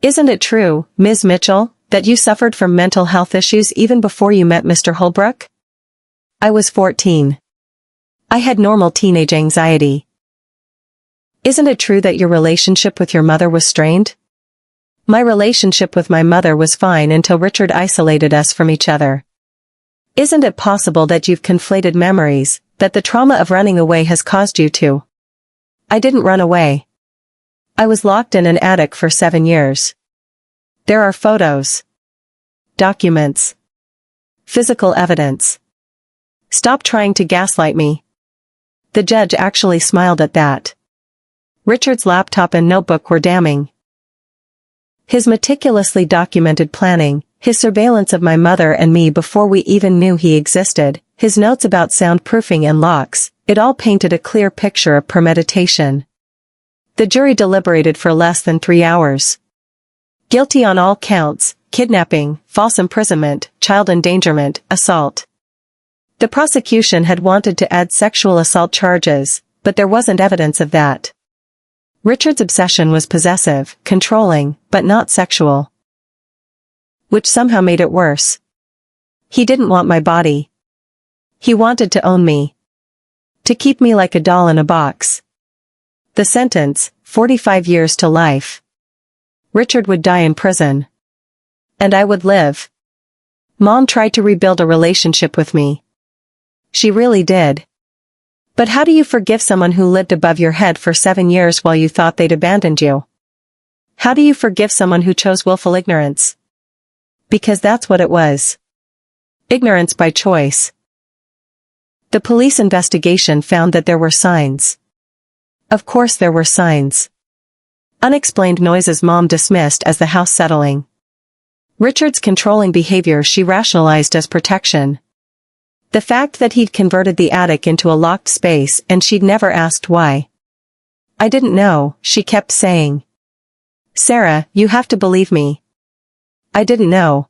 Isn't it true, Ms. Mitchell, that you suffered from mental health issues even before you met Mr. Holbrook? I was 14. I had normal teenage anxiety. Isn't it true that your relationship with your mother was strained? My relationship with my mother was fine until Richard isolated us from each other. Isn't it possible that you've conflated memories, that the trauma of running away has caused you to? I didn't run away. I was locked in an attic for 7 years. There are photos. Documents. Physical evidence. Stop trying to gaslight me. The judge actually smiled at that. Richard's laptop and notebook were damning. His meticulously documented planning, his surveillance of my mother and me before we even knew he existed, his notes about soundproofing and locks, it all painted a clear picture of premeditation. The jury deliberated for less than 3 hours. Guilty on all counts: kidnapping, false imprisonment, child endangerment, assault. The prosecution had wanted to add sexual assault charges, but there wasn't evidence of that. Richard's obsession was possessive, controlling, but not sexual. Which somehow made it worse. He didn't want my body. He wanted to own me. To keep me like a doll in a box. The sentence, 45 years to life. Richard would die in prison. And I would live. Mom tried to rebuild a relationship with me. She really did. But how do you forgive someone who lived above your head for 7 years while you thought they'd abandoned you? How do you forgive someone who chose willful ignorance? Because that's what it was. Ignorance by choice. The police investigation found that there were signs. Of course there were signs. Unexplained noises Mom dismissed as the house settling. Richard's controlling behavior she rationalized as protection. The fact that he'd converted the attic into a locked space and she'd never asked why. I didn't know, she kept saying. Sarah, you have to believe me. I didn't know.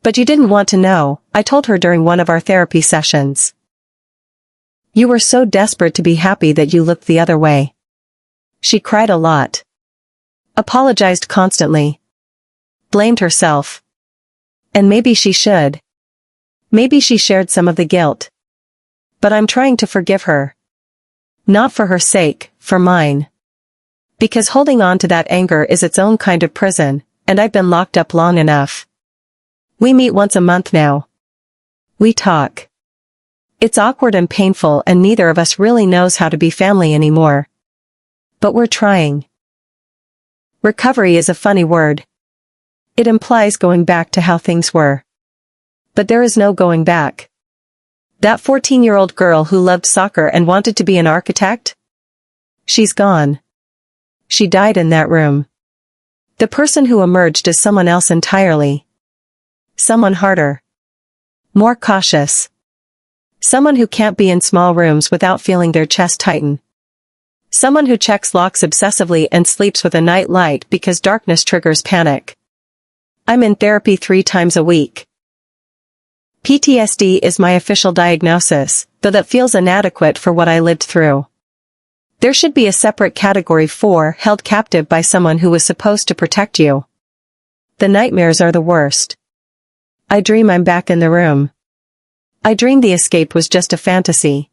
But you didn't want to know, I told her during one of our therapy sessions. You were so desperate to be happy that you looked the other way. She cried a lot. Apologized constantly. Blamed herself. And maybe she should. Maybe she shared some of the guilt. But I'm trying to forgive her. Not for her sake, for mine. Because holding on to that anger is its own kind of prison, and I've been locked up long enough. We meet once a month now. We talk. It's awkward and painful and neither of us really knows how to be family anymore. But we're trying. Recovery is a funny word. It implies going back to how things were. But there is no going back. That 14-year-old girl who loved soccer and wanted to be an architect? She's gone. She died in that room. The person who emerged is someone else entirely. Someone harder. More cautious. Someone who can't be in small rooms without feeling their chest tighten. Someone who checks locks obsessively and sleeps with a night light because darkness triggers panic. I'm in therapy 3 times a week. PTSD is my official diagnosis, though that feels inadequate for what I lived through. There should be a separate category for held captive by someone who was supposed to protect you. The nightmares are the worst. I dream I'm back in the room. I dream the escape was just a fantasy.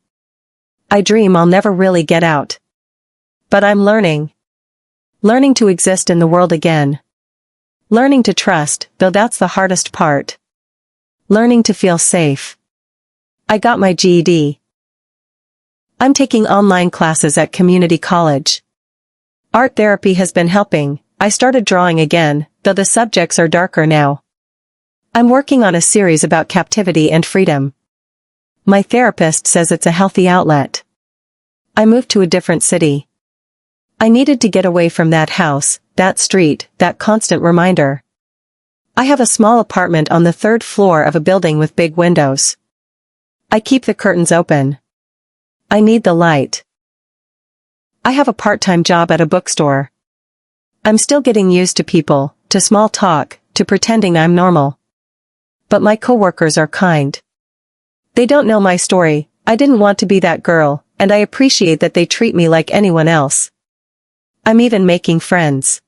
I dream I'll never really get out. But I'm learning. Learning to exist in the world again. Learning to trust, though that's the hardest part. Learning to feel safe. I got my GED. I'm taking online classes at community college. Art therapy has been helping. I started drawing again, though the subjects are darker now. I'm working on a series about captivity and freedom. My therapist says it's a healthy outlet. I moved to a different city. I needed to get away from that house, that street, that constant reminder. I have a small apartment on the 3rd floor of a building with big windows. I keep the curtains open. I need the light. I have a part-time job at a bookstore. I'm still getting used to people, to small talk, to pretending I'm normal. But my coworkers are kind. They don't know my story. I didn't want to be that girl, and I appreciate that they treat me like anyone else. I'm even making friends.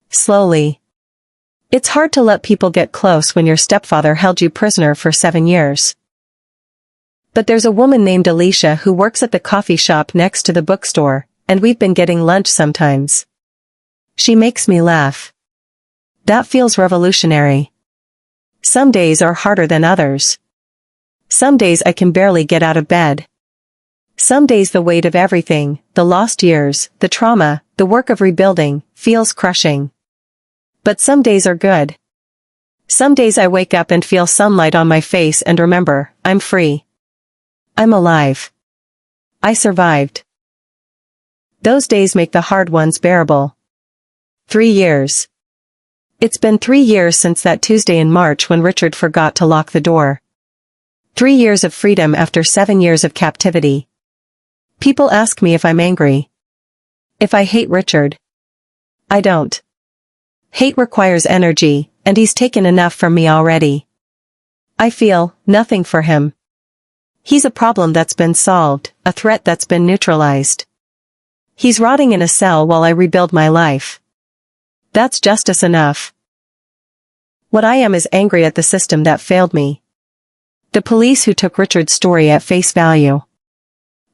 Slowly. It's hard to let people get close when your stepfather held you prisoner for 7 years. But there's a woman named Alicia who works at the coffee shop next to the bookstore, and we've been getting lunch sometimes. She makes me laugh. That feels revolutionary. Some days are harder than others. Some days I can barely get out of bed. Some days the weight of everything, the lost years, the trauma, the work of rebuilding, feels crushing. But some days are good. Some days I wake up and feel sunlight on my face and remember, I'm free. I'm alive. I survived. Those days make the hard ones bearable. 3 years. It's been 3 years since that Tuesday in March when Richard forgot to lock the door. 3 years of freedom after 7 years of captivity. People ask me if I'm angry. If I hate Richard. I don't. Hate requires energy, and he's taken enough from me already. I feel nothing for him. He's a problem that's been solved, a threat that's been neutralized. He's rotting in a cell while I rebuild my life. That's justice enough. What I am is angry at the system that failed me. The police who took Richard's story at face value.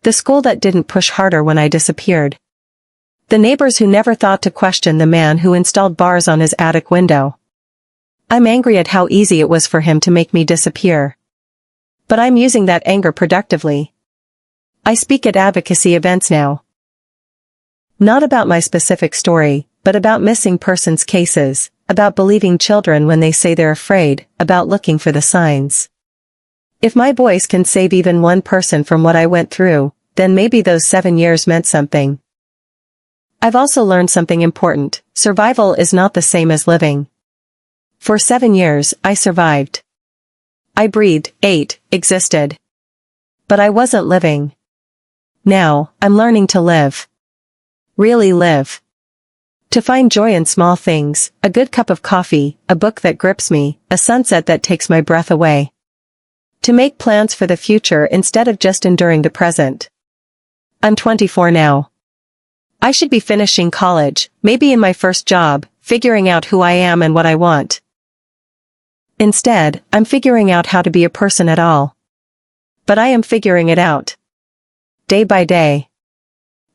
The school that didn't push harder when I disappeared. The neighbors who never thought to question the man who installed bars on his attic window. I'm angry at how easy it was for him to make me disappear. But I'm using that anger productively. I speak at advocacy events now. Not about my specific story, but about missing persons cases, about believing children when they say they're afraid, about looking for the signs. If my voice can save even one person from what I went through, then maybe those 7 years meant something. I've also learned something important. Survival is not the same as living. For 7 years, I survived. I breathed, ate, existed. But I wasn't living. Now, I'm learning to live. Really live. To find joy in small things, a good cup of coffee, a book that grips me, a sunset that takes my breath away. To make plans for the future instead of just enduring the present. I'm 24 now. I should be finishing college, maybe in my first job, figuring out who I am and what I want. Instead, I'm figuring out how to be a person at all. But I am figuring it out. Day by day.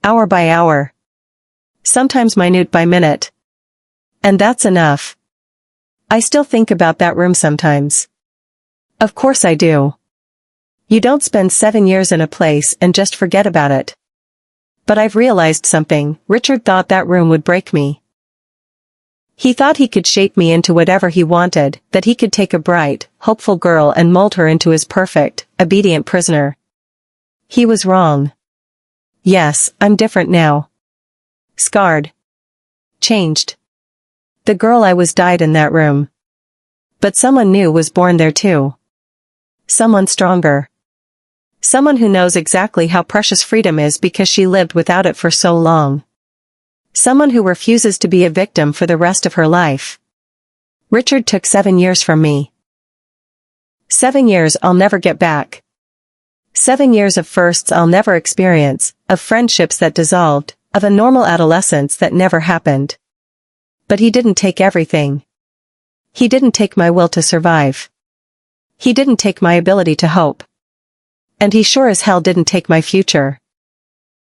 Hour by hour. Sometimes minute by minute. And that's enough. I still think about that room sometimes. Of course I do. You don't spend 7 years in a place and just forget about it. But I've realized something. Richard thought that room would break me. He thought he could shape me into whatever he wanted, that he could take a bright, hopeful girl and mold her into his perfect, obedient prisoner. He was wrong. Yes, I'm different now. Scarred. Changed. The girl I was died in that room. But someone new was born there too. Someone stronger. Someone who knows exactly how precious freedom is because she lived without it for so long. Someone who refuses to be a victim for the rest of her life. Richard took 7 years from me. 7 years I'll never get back. 7 years of firsts I'll never experience, of friendships that dissolved, of a normal adolescence that never happened. But he didn't take everything. He didn't take my will to survive. He didn't take my ability to hope. And he sure as hell didn't take my future.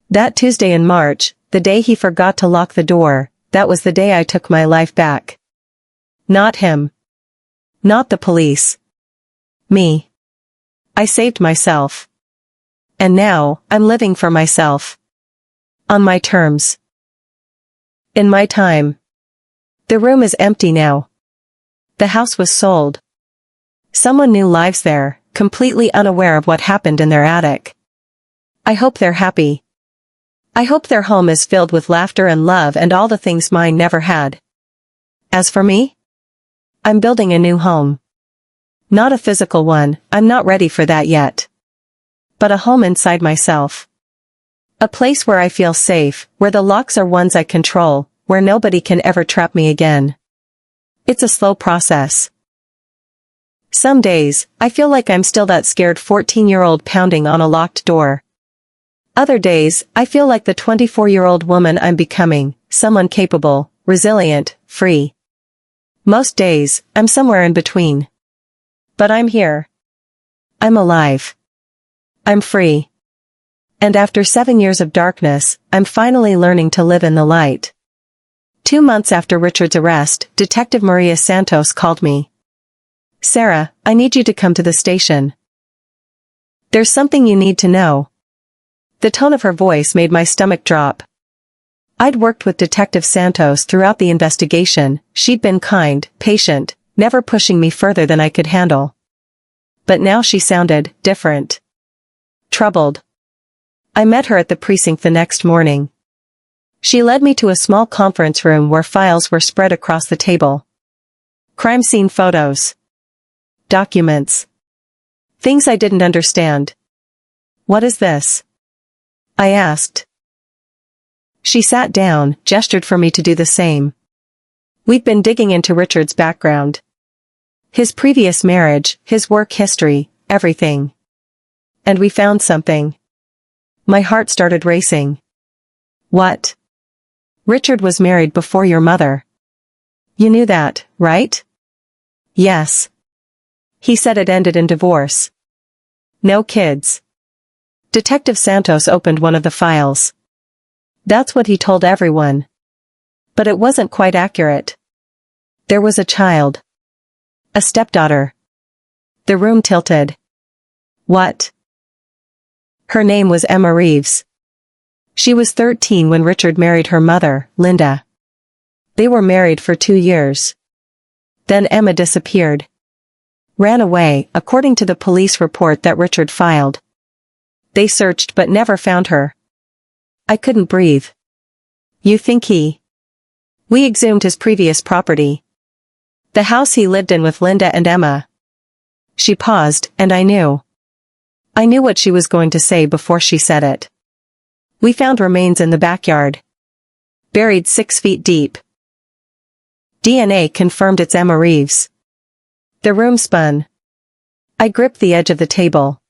That Tuesday in March, the day he forgot to lock the door, that was the day I took my life back. Not him. Not the police. Me. I saved myself. And now, I'm living for myself. On my terms. In my time. The room is empty now. The house was sold. Someone new lives there, completely unaware of what happened in their attic. I hope they're happy. I hope their home is filled with laughter and love and all the things mine never had. As for me? I'm building a new home. Not a physical one, I'm not ready for that yet. But a home inside myself. A place where I feel safe, where the locks are ones I control, where nobody can ever trap me again. It's a slow process. Some days, I feel like I'm still that scared 14-year-old pounding on a locked door. Other days, I feel like the 24-year-old woman I'm becoming, someone capable, resilient, free. Most days, I'm somewhere in between. But I'm here. I'm alive. I'm free. And after 7 years of darkness, I'm finally learning to live in the light. 2 months after Richard's arrest, Detective Maria Santos called me. "Sarah, I need you to come to the station. There's something you need to know." The tone of her voice made my stomach drop. I'd worked with Detective Santos throughout the investigation. She'd been kind, patient, never pushing me further than I could handle. But now she sounded different. Troubled. I met her at the precinct the next morning. She led me to a small conference room where files were spread across the table. Crime scene photos. Documents. Things I didn't understand. "What is this?" I asked. She sat down, gestured for me to do the same. We'd been digging into Richard's background. His previous marriage, his work history, everything. And we found something. My heart started racing. "What?" "Richard was married before your mother." "You knew that, right?" "Yes." "He said it ended in divorce." "No kids." Detective Santos opened one of the files. "That's what he told everyone. But it wasn't quite accurate. There was a child. A stepdaughter." The room tilted. "What?" "Her name was Emma Reeves. She was 13 when Richard married her mother, Linda. They were married for 2 years. Then Emma disappeared. Ran away, according to the police report that Richard filed. They searched but never found her. I couldn't breathe. "You think he..." "We exhumed his previous property. The house he lived in with Linda and Emma." She paused, and I knew. I knew what she was going to say before she said it. "We found remains in the backyard. Buried 6 feet deep. DNA confirmed it's Emma Reeves." The room spun. I gripped the edge of the table.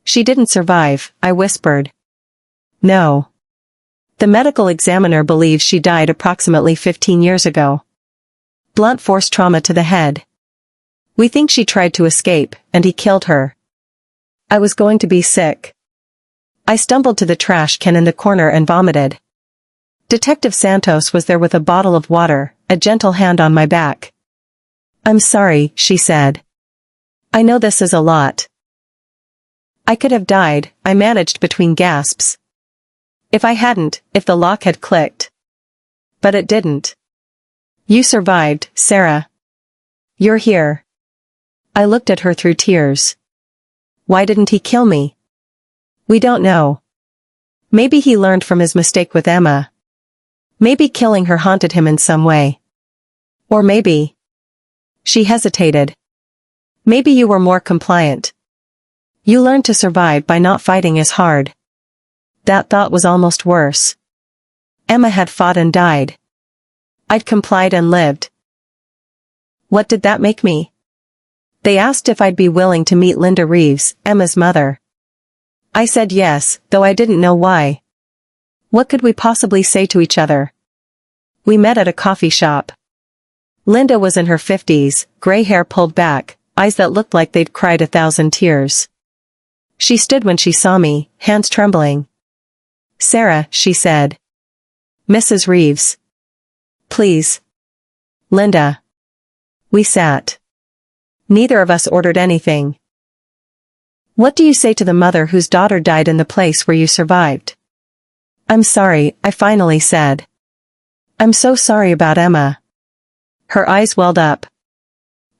"She didn't survive," I whispered. "No. The medical examiner believes she died approximately 15 years ago. Blunt force trauma to the head. We think she tried to escape, and he killed her." I was going to be sick. I stumbled to the trash can in the corner and vomited. Detective Santos was there with a bottle of water, a gentle hand on my back. "I'm sorry," she said. "I know this is a lot." "I could have died," I managed between gasps. "If I hadn't, if the lock had clicked. But it didn't. You survived, Sarah. You're here." I looked at her through tears. "Why didn't he kill me?" "We don't know. Maybe he learned from his mistake with Emma. Maybe killing her haunted him in some way. Or maybe..." She hesitated. "Maybe you were more compliant. You learned to survive by not fighting as hard." That thought was almost worse. Emma had fought and died. I'd complied and lived. What did that make me? They asked if I'd be willing to meet Linda Reeves, Emma's mother. I said yes, though I didn't know why. What could we possibly say to each other? We met at a coffee shop. Linda was in her 50s, gray hair pulled back, eyes that looked like they'd cried 1,000 tears. She stood when she saw me, hands trembling. "Sarah," she said. "Mrs. Reeves. Please." "Linda." We sat. Neither of us ordered anything. "What do you say to the mother whose daughter died in the place where you survived?" "I'm sorry," I finally said. "I'm so sorry about Emma." Her eyes welled up.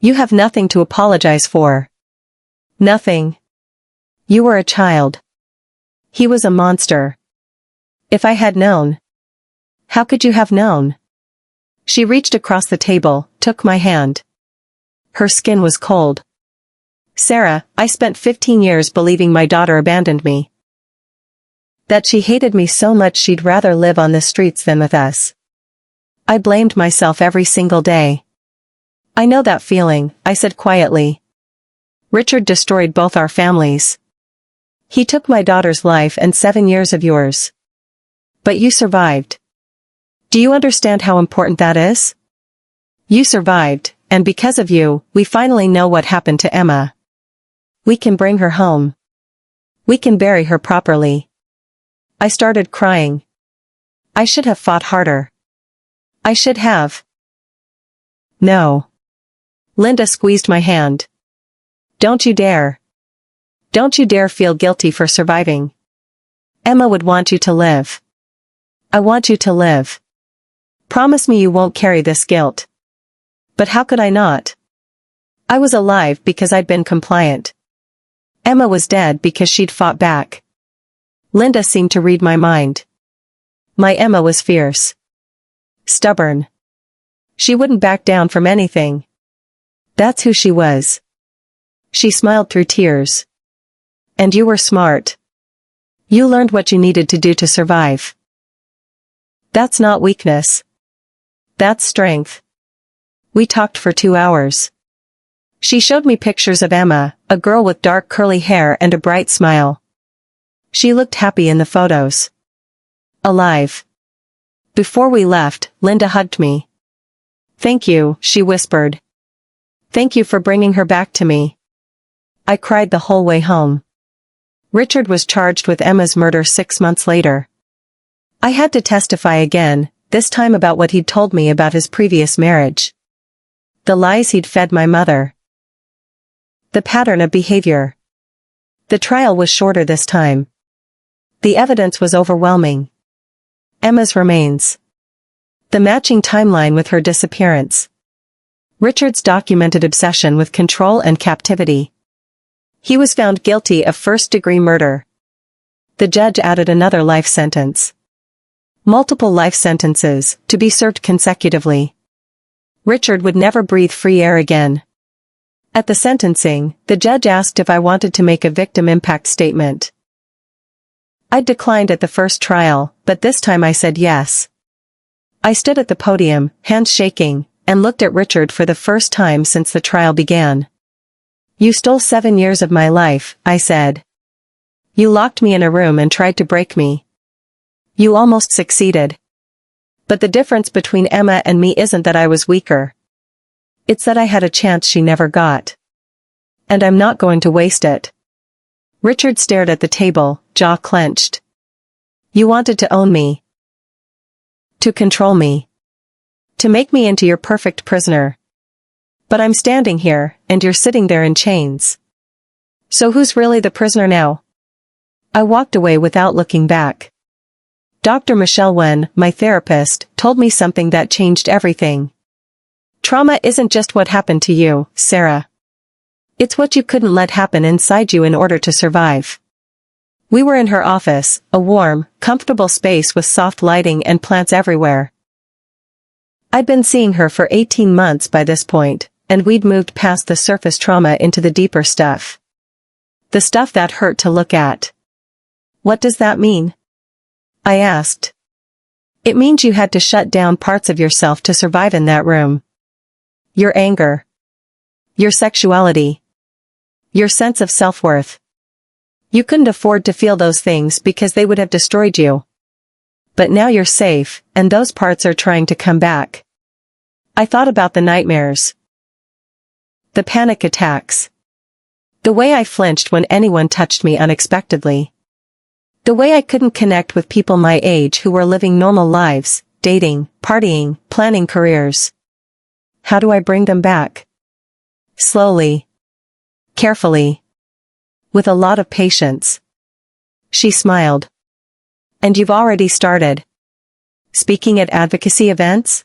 "You have nothing to apologize for." "Nothing. You were a child. He was a monster. If I had known." "How could you have known?" She reached across the table, took my hand. Her skin was cold. "Sarah, I spent 15 years believing my daughter abandoned me. That she hated me so much she'd rather live on the streets than with us. I blamed myself every single day. I know that feeling, I said quietly. Richard destroyed both our families. He took my daughter's life and 7 years of yours. But you survived. Do you understand how important that is? You survived, and because of you, we finally know what happened to Emma. We can bring her home. We can bury her properly. I started crying. I should have fought harder. I should have. No. Linda squeezed my hand. Don't you dare. Don't you dare feel guilty for surviving. Emma would want you to live. I want you to live. Promise me you won't carry this guilt. But how could I not? I was alive because I'd been compliant. Emma was dead because she'd fought back. Linda seemed to read my mind. My Emma was fierce. Stubborn. She wouldn't back down from anything. That's who she was. She smiled through tears. And you were smart. You learned what you needed to do to survive. That's not weakness. That's strength. We talked for 2 hours. She showed me pictures of Emma, a girl with dark curly hair and a bright smile. She looked happy in the photos. Alive. Before we left, Linda hugged me. Thank you, she whispered. Thank you for bringing her back to me. I cried the whole way home. Richard was charged with Emma's murder 6 months later. I had to testify again, this time about what he'd told me about his previous marriage. The lies he'd fed my mother. The pattern of behavior. The trial was shorter this time. The evidence was overwhelming. Emma's remains. The matching timeline with her disappearance. Richard's documented obsession with control and captivity. He was found guilty of first-degree murder. The judge added another life sentence. Multiple life sentences, to be served consecutively. Richard would never breathe free air again. At the sentencing, the judge asked if I wanted to make a victim impact statement. I declined at the first trial, but this time I said yes. I stood at the podium, hands shaking, and looked at Richard for the first time since the trial began. You stole 7 years of my life, I said. You locked me in a room and tried to break me. You almost succeeded. But the difference between Emma and me isn't that I was weaker. It's that I had a chance she never got. And I'm not going to waste it. Richard stared at the table, jaw clenched. You wanted to own me. To control me. To make me into your perfect prisoner. But I'm standing here, and you're sitting there in chains. So who's really the prisoner now? I walked away without looking back. Dr. Michelle Wen, my therapist, told me something that changed everything. Trauma isn't just what happened to you, Sarah. It's what you couldn't let happen inside you in order to survive. We were in her office, a warm, comfortable space with soft lighting and plants everywhere. I'd been seeing her for 18 months by this point, and we'd moved past the surface trauma into the deeper stuff. The stuff that hurt to look at. What does that mean? I asked. It means you had to shut down parts of yourself to survive in that room. Your anger. Your sexuality. Your sense of self-worth. You couldn't afford to feel those things because they would have destroyed you. But now you're safe, and those parts are trying to come back. I thought about the nightmares. The panic attacks. The way I flinched when anyone touched me unexpectedly. The way I couldn't connect with people my age who were living normal lives, dating, partying, planning careers. How do I bring them back? Slowly. Carefully. With a lot of patience. She smiled. And you've already started. Speaking at advocacy events?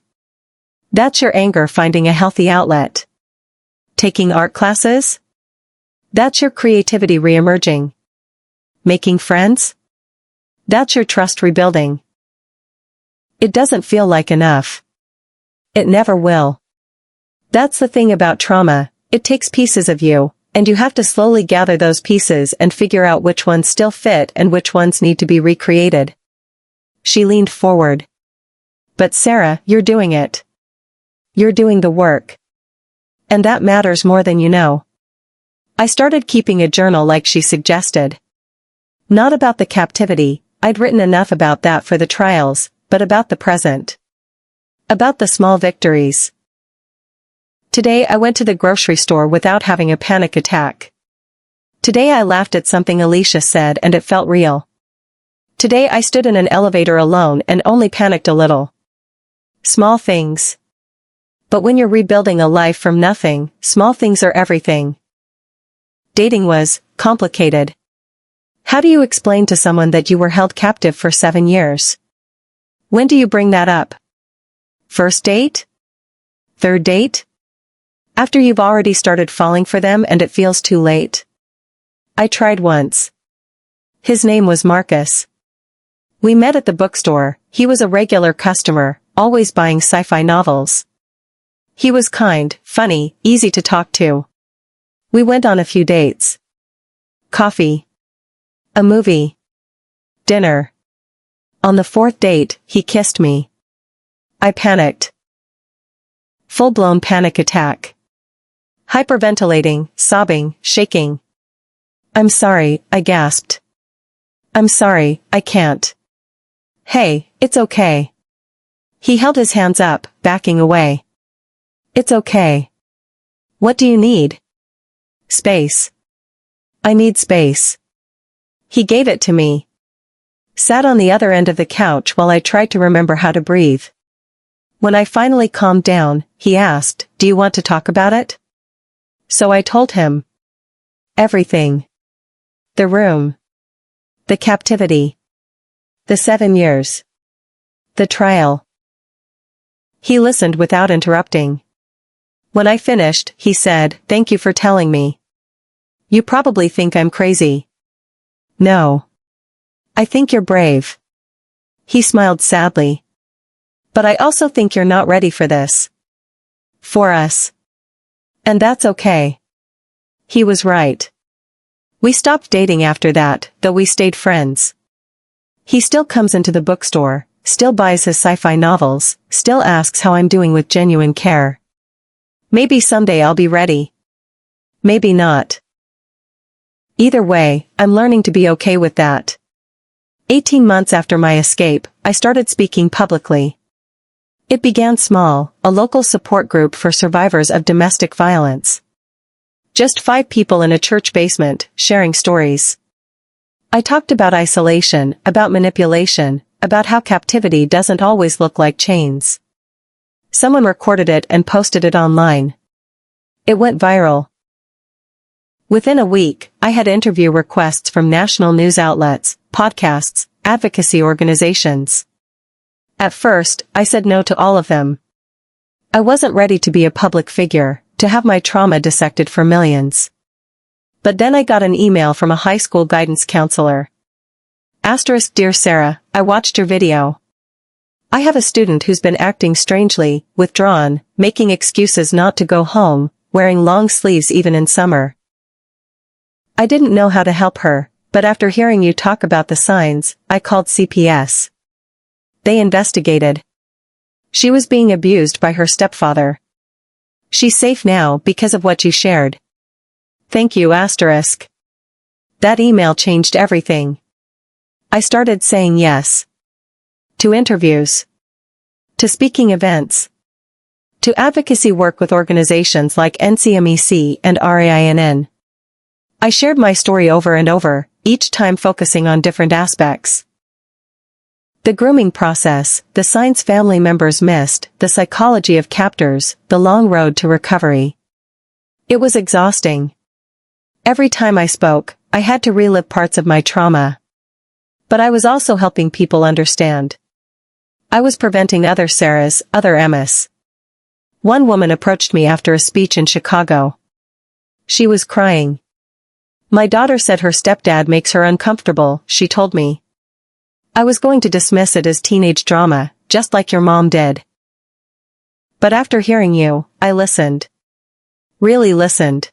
That's your anger finding a healthy outlet. Taking art classes? That's your creativity reemerging. Making friends? That's your trust rebuilding. It doesn't feel like enough. It never will. That's the thing about trauma, it takes pieces of you, And you have to slowly gather those pieces and figure out which ones still fit and which ones need to be recreated. She leaned forward. But Sarah, you're doing it. You're doing the work. And that matters more than you know. I started keeping a journal like she suggested. Not about the captivity, I'd written enough about that for the trials, but about the present. About the small victories. Today I went to the grocery store without having a panic attack. Today I laughed at something Alicia said and it felt real. Today I stood in an elevator alone and only panicked a little. Small things. But when you're rebuilding a life from nothing, small things are everything. Dating was complicated. How do you explain to someone that you were held captive for 7 years? When do you bring that up? First date? Third date? After you've already started falling for them and it feels too late? I tried once. His name was Marcus. We met at the bookstore. He was a regular customer, always buying sci-fi novels. He was kind, funny, easy to talk to. We went on a few dates. Coffee. A movie. Dinner. On the 4th date, he kissed me. I panicked. Full-blown panic attack. Hyperventilating, sobbing, shaking. I'm sorry, I gasped. I'm sorry, I can't. Hey, it's okay. He held his hands up, backing away. It's okay. What do you need? Space. I need space. He gave it to me. Sat on the other end of the couch while I tried to remember how to breathe. When I finally calmed down, he asked, "Do you want to talk about it?" So I told him. Everything. The room. The captivity. The 7 years. The trial. He listened without interrupting. When I finished, he said, "Thank you for telling me. You probably think I'm crazy." No. I think you're brave. He smiled sadly. But I also think you're not ready for this. For us. And that's okay. He was right. We stopped dating after that, though we stayed friends. He still comes into the bookstore, still buys his sci-fi novels, still asks how I'm doing with genuine care. Maybe someday I'll be ready. Maybe not. Either way, I'm learning to be okay with that. 18 months after my escape, I started speaking publicly. It began small, a local support group for survivors of domestic violence. Just 5 people in a church basement, sharing stories. I talked about isolation, about manipulation, about how captivity doesn't always look like chains. Someone recorded it and posted it online. It went viral. Within a week, I had interview requests from national news outlets, podcasts, advocacy organizations. At first, I said no to all of them. I wasn't ready to be a public figure, to have my trauma dissected for millions. But then I got an email from a high school guidance counselor. Dear Sarah, I watched your video. I have a student who's been acting strangely, withdrawn, making excuses not to go home, wearing long sleeves even in summer. I didn't know how to help her, but after hearing you talk about the signs, I called CPS. They investigated. She was being abused by her stepfather. She's safe now because of what you shared. Thank you. That email changed everything. I started saying yes. To interviews. To speaking events. To advocacy work with organizations like NCMEC and RAINN. I shared my story over and over, each time focusing on different aspects. The grooming process, the signs family members missed, the psychology of captors, the long road to recovery. It was exhausting. Every time I spoke, I had to relive parts of my trauma. But I was also helping people understand. I was preventing other Sarahs, other Emmas. One woman approached me after a speech in Chicago. She was crying. My daughter said her stepdad makes her uncomfortable, she told me. I was going to dismiss it as teenage drama, just like your mom did. But after hearing you, I listened. Really listened.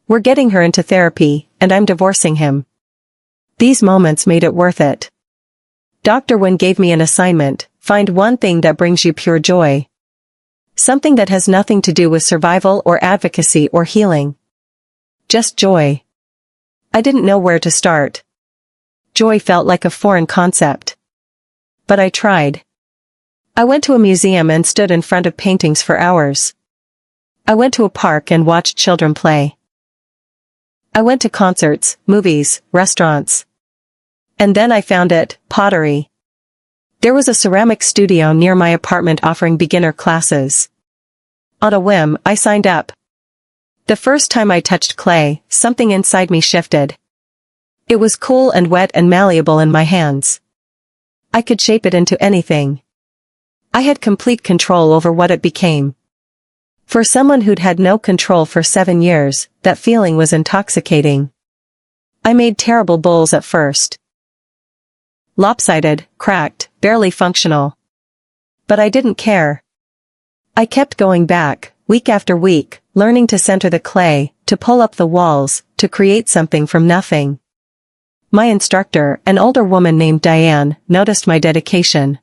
We're getting her into therapy, and I'm divorcing him. These moments made it worth it. Dr. Wen gave me an assignment: find one thing that brings you pure joy. Something that has nothing to do with survival or advocacy or healing. Just joy. I didn't know where to start. Joy felt like a foreign concept. But I tried. I went to a museum and stood in front of paintings for hours. I went to a park and watched children play. I went to concerts, movies, restaurants. And then I found it: pottery. There was a ceramic studio near my apartment offering beginner classes. On a whim, I signed up. The first time I touched clay, something inside me shifted. It was cool and wet and malleable in my hands. I could shape it into anything. I had complete control over what it became. For someone who'd had no control for 7 years, that feeling was intoxicating. I made terrible bowls at first. Lopsided, cracked, barely functional. But I didn't care. I kept going back, week after week, learning to center the clay, to pull up the walls, to create something from nothing. My instructor, an older woman named Diane, noticed my dedication.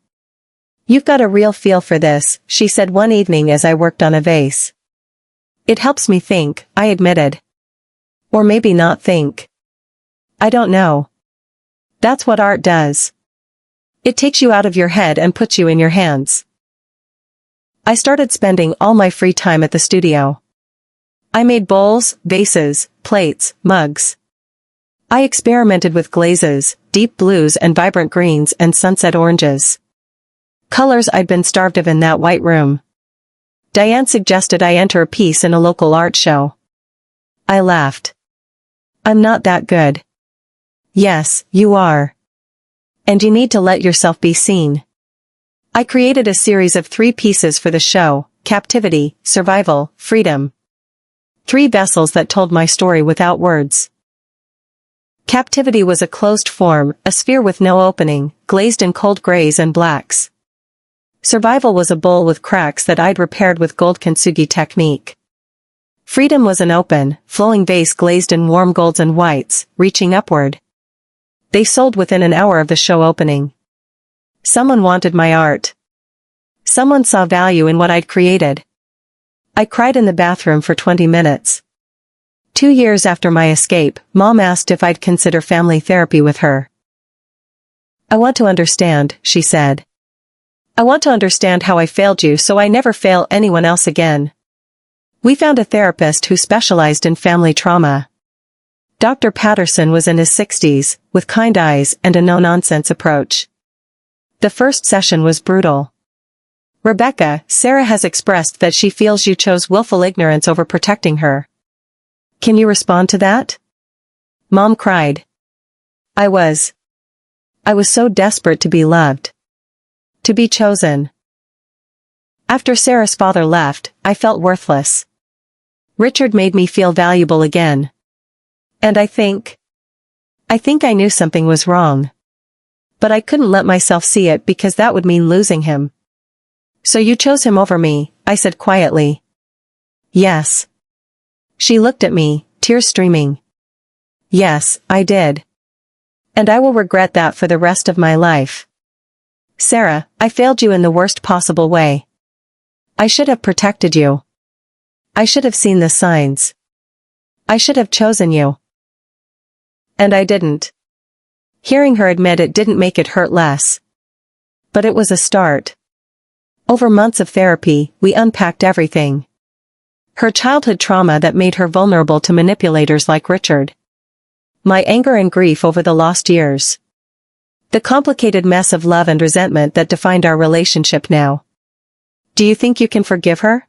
"You've got a real feel for this," she said one evening as I worked on a vase. "It helps me think," I admitted. Or maybe not think. I don't know. That's what art does. It takes you out of your head and puts you in your hands. I started spending all my free time at the studio. I made bowls, vases, plates, mugs. I experimented with glazes, deep blues and vibrant greens and sunset oranges. Colors I'd been starved of in that white room. Diane suggested I enter a piece in a local art show. I laughed. "I'm not that good." "Yes, you are. And you need to let yourself be seen." I created a series of 3 pieces for the show: Captivity, Survival, Freedom. 3 vessels that told my story without words. Captivity was a closed form, a sphere with no opening, glazed in cold grays and blacks. Survival was a bowl with cracks that I'd repaired with gold kintsugi technique. Freedom was an open, flowing vase glazed in warm golds and whites, reaching upward. They sold within an hour of the show opening. Someone wanted my art. Someone saw value in what I'd created. I cried in the bathroom for 20 minutes. 2 years after my escape, Mom asked if I'd consider family therapy with her. "I want to understand," she said. "I want to understand how I failed you so I never fail anyone else again." We found a therapist who specialized in family trauma. Dr. Patterson was in his 60s, with kind eyes and a no-nonsense approach. The first session was brutal. "Rebecca, Sarah has expressed that she feels you chose willful ignorance over protecting her. Can you respond to that?" Mom cried. I was so desperate to be loved. To be chosen. After Sarah's father left, I felt worthless. Richard made me feel valuable again. And I think I knew something was wrong. But I couldn't let myself see it because that would mean losing him. "So you chose him over me," I said quietly. "Yes." She looked at me, tears streaming. "Yes, I did. And I will regret that for the rest of my life. Sarah, I failed you in the worst possible way. I should have protected you. I should have seen the signs. I should have chosen you. And I didn't." Hearing her admit it didn't make it hurt less. But it was a start. Over months of therapy, we unpacked everything. Her childhood trauma that made her vulnerable to manipulators like Richard. My anger and grief over the lost years. The complicated mess of love and resentment that defined our relationship now. "Do you think you can forgive her?"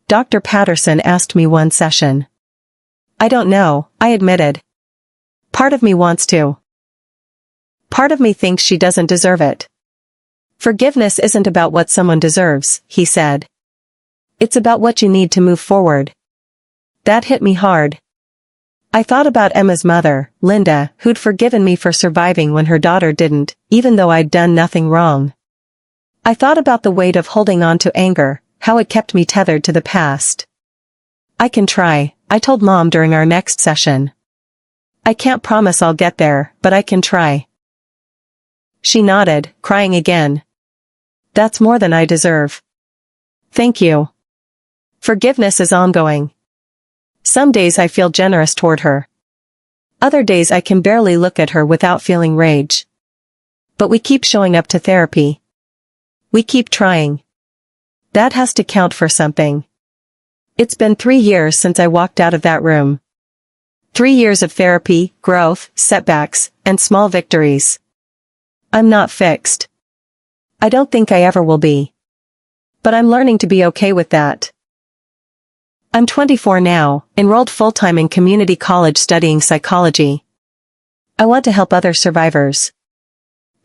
Dr. Patterson asked me one session. "I don't know," I admitted. "Part of me wants to. Part of me thinks she doesn't deserve it." "Forgiveness isn't about what someone deserves," he said. "It's about what you need to move forward." That hit me hard. I thought about Emma's mother, Linda, who'd forgiven me for surviving when her daughter didn't, even though I'd done nothing wrong. I thought about the weight of holding on to anger, how it kept me tethered to the past. "I can try," I told Mom during our next session. I can't promise I'll get there, but I can try. She nodded, crying again. That's more than I deserve. Thank you. Forgiveness is ongoing. Some days I feel generous toward her. Other days I can barely look at her without feeling rage. But we keep showing up to therapy. We keep trying. That has to count for something. It's been 3 years since I walked out of that room. 3 years of therapy, growth, setbacks, and small victories. I'm not fixed. I don't think I ever will be. But I'm learning to be okay with that. I'm 24 now, enrolled full-time in community college studying psychology. I want to help other survivors.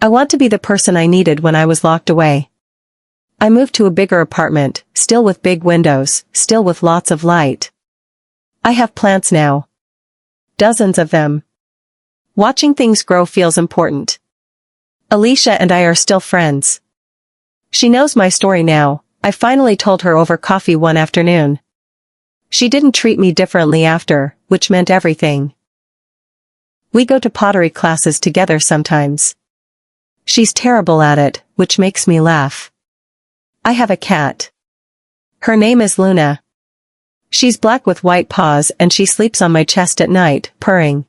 I want to be the person I needed when I was locked away. I moved to a bigger apartment, still with big windows, still with lots of light. I have plants now. Dozens of them. Watching things grow feels important. Alicia and I are still friends. She knows my story now. I finally told her over coffee one afternoon. She didn't treat me differently after, which meant everything. We go to pottery classes together sometimes. She's terrible at it, which makes me laugh. I have a cat. Her name is Luna. She's black with white paws and she sleeps on my chest at night, purring.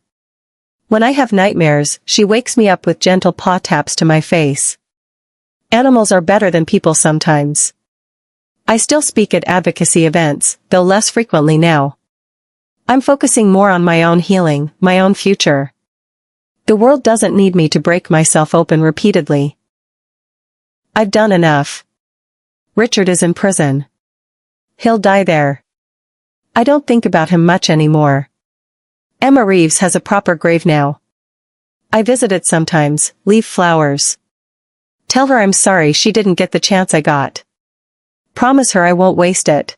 When I have nightmares, she wakes me up with gentle paw taps to my face. Animals are better than people sometimes. I still speak at advocacy events, though less frequently now. I'm focusing more on my own healing, my own future. The world doesn't need me to break myself open repeatedly. I've done enough. Richard is in prison. He'll die there. I don't think about him much anymore. Emma Reeves has a proper grave now. I visit it sometimes, leave flowers. Tell her I'm sorry she didn't get the chance I got. Promise her I won't waste it.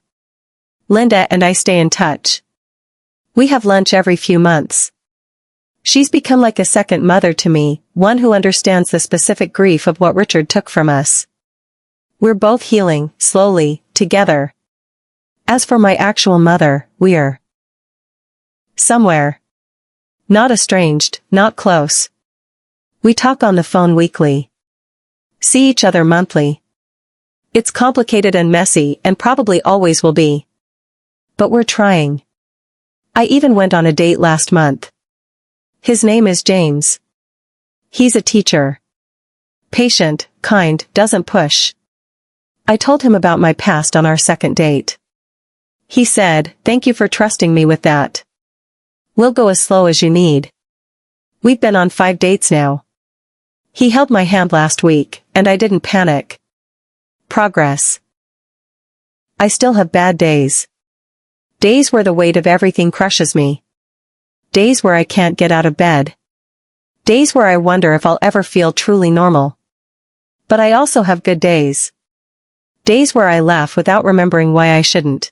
Linda and I stay in touch. We have lunch every few months. She's become like a second mother to me, one who understands the specific grief of what Richard took from us. We're both healing, slowly, together. As for my actual mother, we're somewhere. Not estranged, not close. We talk on the phone weekly. See each other monthly. It's complicated and messy and probably always will be. But we're trying. I even went on a date last month. His name is James. He's a teacher. Patient, kind, doesn't push. I told him about my past on our second date. He said, "Thank you for trusting me with that. We'll go as slow as you need." We've been on 5 dates now. He held my hand last week, and I didn't panic. Progress. I still have bad days. Days where the weight of everything crushes me. Days where I can't get out of bed. Days where I wonder if I'll ever feel truly normal. But I also have good days. Days where I laugh without remembering why I shouldn't.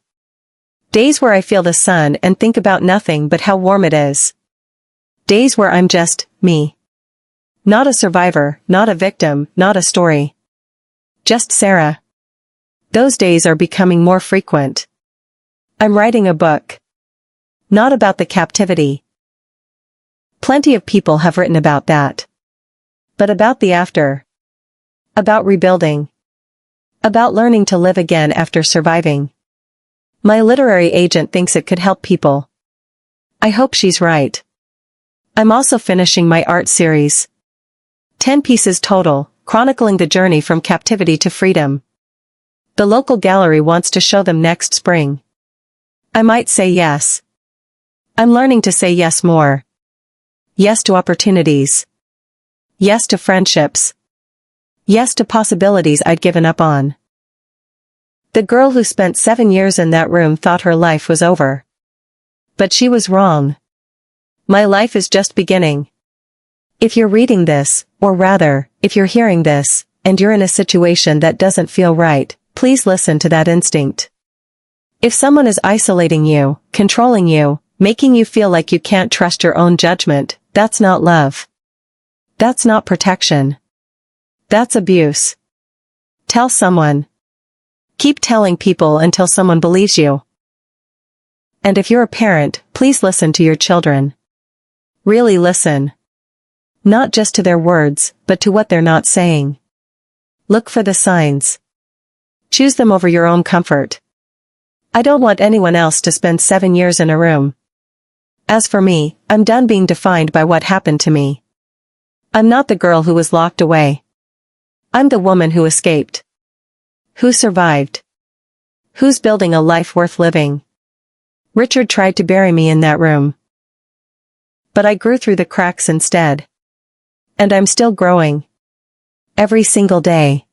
Days where I feel the sun and think about nothing but how warm it is. Days where I'm just me. Not a survivor, not a victim, not a story. Just Sarah. Those days are becoming more frequent. I'm writing a book. Not about the captivity. Plenty of people have written about that. But about the after. About rebuilding. About learning to live again after surviving. My literary agent thinks it could help people. I hope she's right. I'm also finishing my art series. 10 pieces total, chronicling the journey from captivity to freedom. The local gallery wants to show them next spring. I might say yes. I'm learning to say yes more. Yes to opportunities. Yes to friendships. Yes to possibilities I'd given up on. The girl who spent 7 years in that room thought her life was over. But she was wrong. My life is just beginning. If you're reading this, or rather, if you're hearing this, and you're in a situation that doesn't feel right, please listen to that instinct. If someone is isolating you, controlling you, making you feel like you can't trust your own judgment, that's not love. That's not protection. That's abuse. Tell someone. Keep telling people until someone believes you. And if you're a parent, please listen to your children. Really listen. Not just to their words, but to what they're not saying. Look for the signs. Choose them over your own comfort. I don't want anyone else to spend 7 years in a room. As for me, I'm done being defined by what happened to me. I'm not the girl who was locked away. I'm the woman who escaped. Who survived. Who's building a life worth living. Richard tried to bury me in that room. But I grew through the cracks instead. And I'm still growing. Every single day.